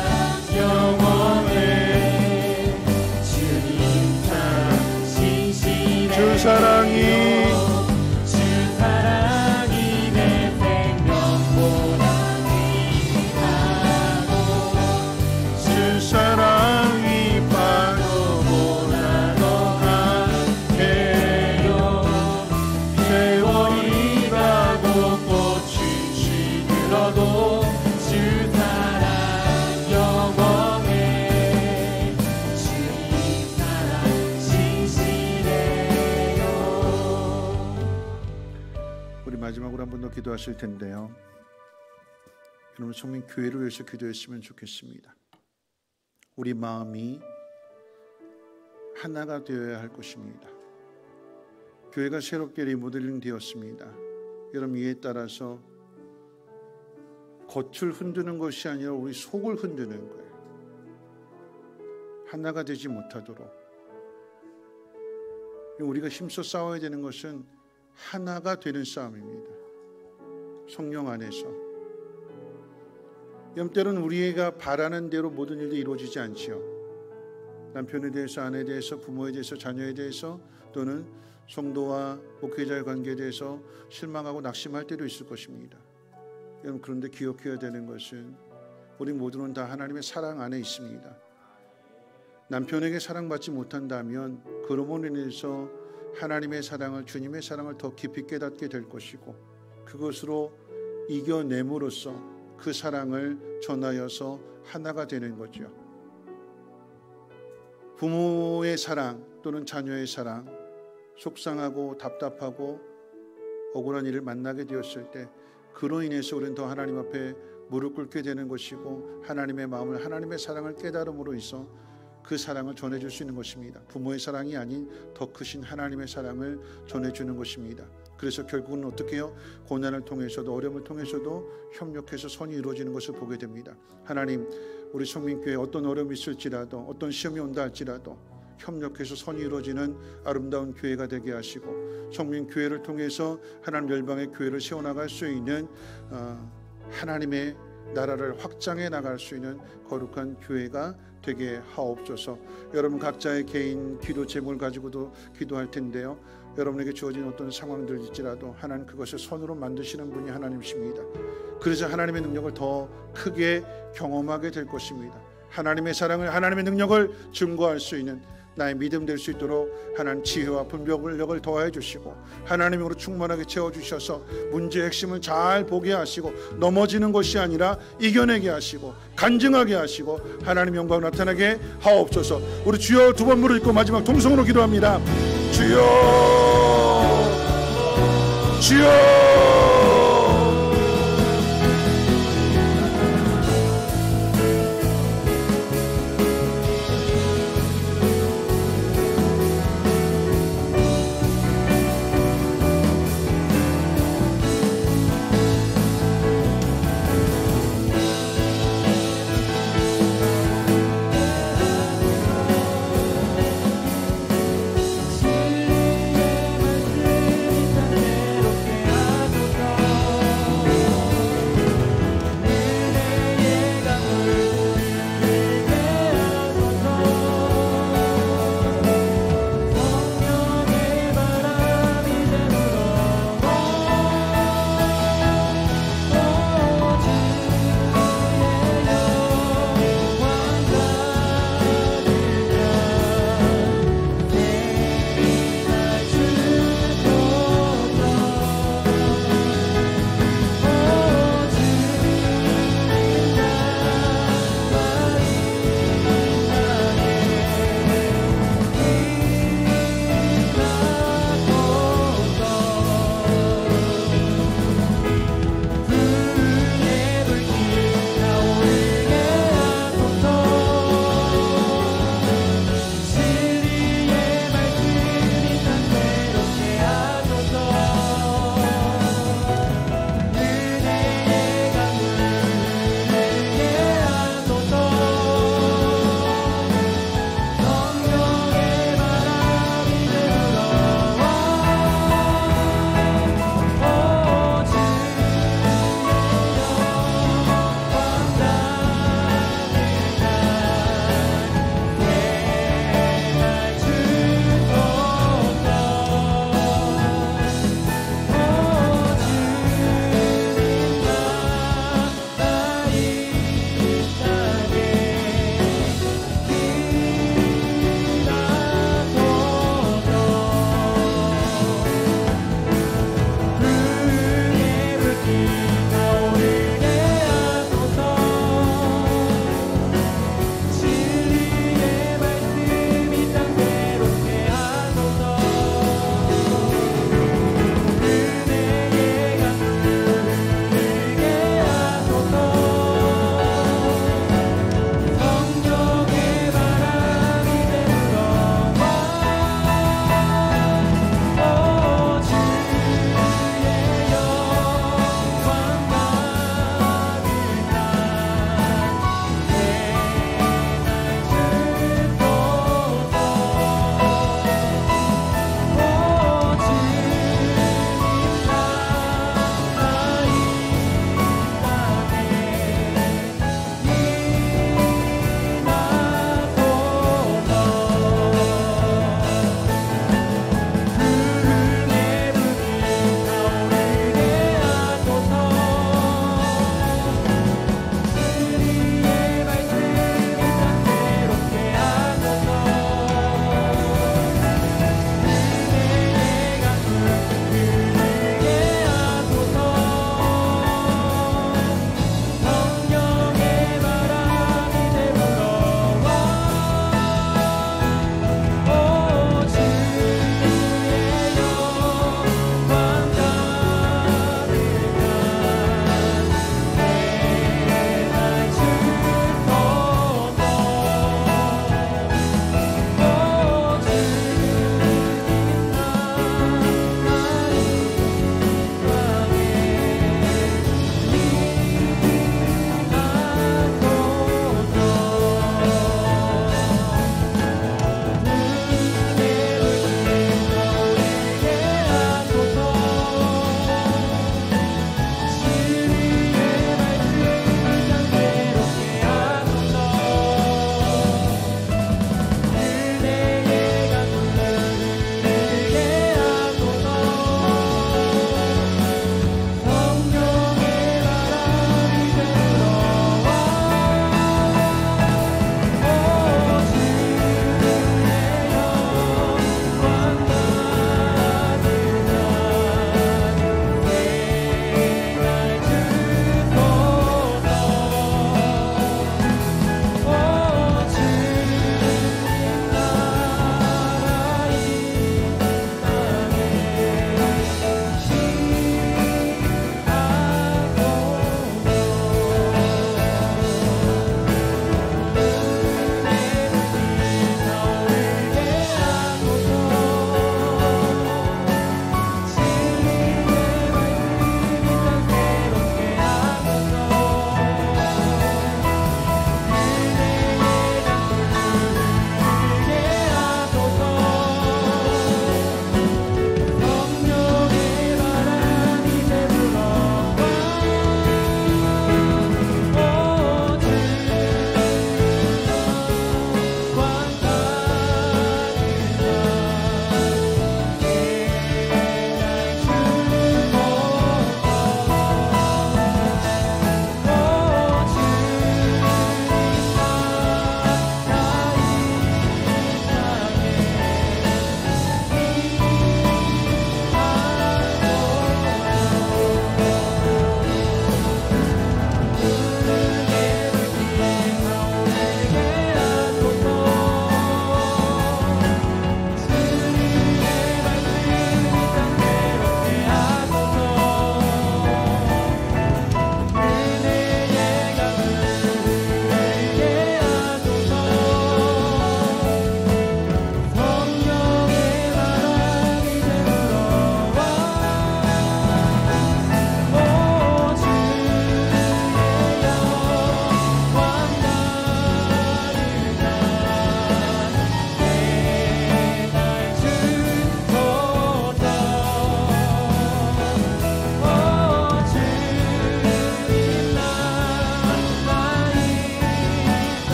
주 사랑이 내 생명보다 귀하고 주 사랑이 파도보다 더 강해요. 세월이 가고 꽃이 시들어도 주 사랑 영원해. 주님 사랑 신실해. 마지막으로 한 번 더 기도하실 텐데요. 여러분 성민 교회를 위해서 기도했으면 좋겠습니다. 우리 마음이 하나가 되어야 할 것입니다. 교회가 새롭게 리모델링 되었습니다. 여러분 이에 따라서 겉을 흔드는 것이 아니라 우리 속을 흔드는 거예요. 하나가 되지 못하도록 우리가 힘써 싸워야 되는 것은 하나가 되는 싸움입니다. 성령 안에서. 때로는 우리가 바라는 대로 모든 일도 이루어지지 않지요. 남편에 대해서, 아내에 대해서, 부모에 대해서, 자녀에 대해서, 또는 성도와 목회자의 관계에 대해서 실망하고 낙심할 때도 있을 것입니다. 여러분 그런데 기억해야 되는 것은 우리 모두는 다 하나님의 사랑 안에 있습니다. 남편에게 사랑받지 못한다면 그러므로 인해서 하나님의 사랑을, 주님의 사랑을 더 깊이 깨닫게 될 것이고 그것으로 이겨냄으로써 그 사랑을 전하여서 하나가 되는 거죠. 부모의 사랑 또는 자녀의 사랑, 속상하고 답답하고 억울한 일을 만나게 되었을 때 그로 인해서 우리는 더 하나님 앞에 무릎 꿇게 되는 것이고 하나님의 마음을, 하나님의 사랑을 깨달음으로 인해서 그 사랑을 전해줄 수 있는 것입니다. 부모의 사랑이 아닌 더 크신 하나님의 사랑을 전해주는 것입니다. 그래서 결국은 어떻게 해요? 고난을 통해서도, 어려움을 통해서도 협력해서 선이 이루어지는 것을 보게 됩니다. 하나님, 우리 성민교회에 어떤 어려움이 있을지라도, 어떤 시험이 온다 할지라도 협력해서 선이 이루어지는 아름다운 교회가 되게 하시고 성민교회를 통해서 하나님 열방의 교회를 세워나갈 수 있는 하나님의 나라를 확장해 나갈 수 있는 거룩한 교회가 되게 하옵소서. 여러분 각자의 개인 기도 제목을 가지고도 기도할 텐데요. 여러분에게 주어진 어떤 상황들일지라도 하나님 그것을 선으로 만드시는 분이 하나님이십니다. 그래서 하나님의 능력을 더 크게 경험하게 될 것입니다. 하나님의 사랑을, 하나님의 능력을 증거할 수 있는 나의 믿음 될 수 있도록 하나님 지혜와 분별력을 더해 주시고 하나님으로 충만하게 채워주셔서 문제의 핵심을 잘 보게 하시고 넘어지는 것이 아니라 이겨내게 하시고 간증하게 하시고 하나님 영광을 나타나게 하옵소서. 우리 주여 두 번 무릎 꿇고 마지막 동성으로 기도합니다. 주여, 주여.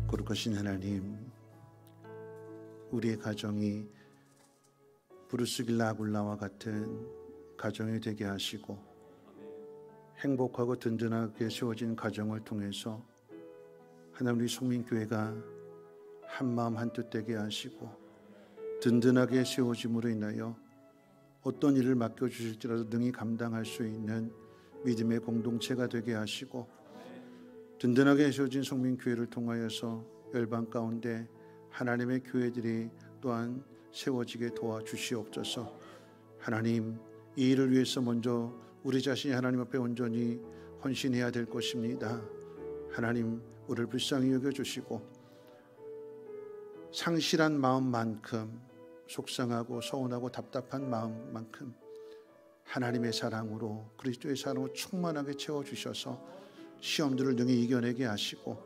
거룩하신 하나님, 우리의 가정이 브루스길라 아굴라와 같은 가정이 되게 하시고 행복하고 든든하게 세워진 가정을 통해서 하나님 우리 송민교회가 한마음 한뜻 되게 하시고 든든하게 세워짐으로 인하여 어떤 일을 맡겨주실지라도 능히 감당할 수 있는 믿음의 공동체가 되게 하시고 든든하게 세워진 송민교회를 통하여서 열방 가운데 하나님의 교회들이 또한 세워지게 도와주시옵소서. 하나님, 이 일을 위해서 먼저 우리 자신이 하나님 앞에 온전히 헌신해야 될 것입니다. 하나님, 우리를 불쌍히 여겨주시고 상실한 마음만큼, 속상하고 서운하고 답답한 마음만큼 하나님의 사랑으로, 그리스도의 사랑으로 충만하게 채워주셔서 시험들을 능히 이겨내게 하시고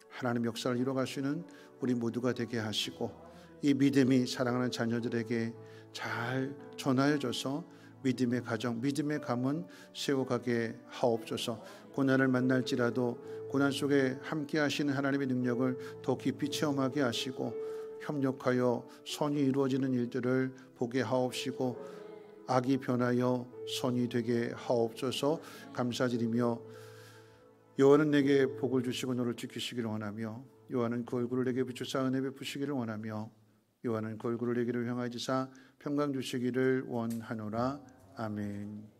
하나님 역사를 이뤄갈 수 있는 우리 모두가 되게 하시고 이 믿음이 사랑하는 자녀들에게 잘 전하여져서 믿음의 가정, 믿음의 가문 세워가게 하옵소서. 고난을 만날지라도 고난 속에 함께 하시는 하나님의 능력을 더 깊이 체험하게 하시고 협력하여 선이 이루어지는 일들을 보게 하옵시고 악이 변하여 선이 되게 하옵소서. 감사드리며 여호와는 내게 복을 주시고 너를 지키시기를 원하며 여호와는 그 얼굴을 내게 비추사 은혜 베푸시기를 원하며 여호와는 그 얼굴을 내게로 향하여 지사 평강 주시기를 원하노라. 아멘.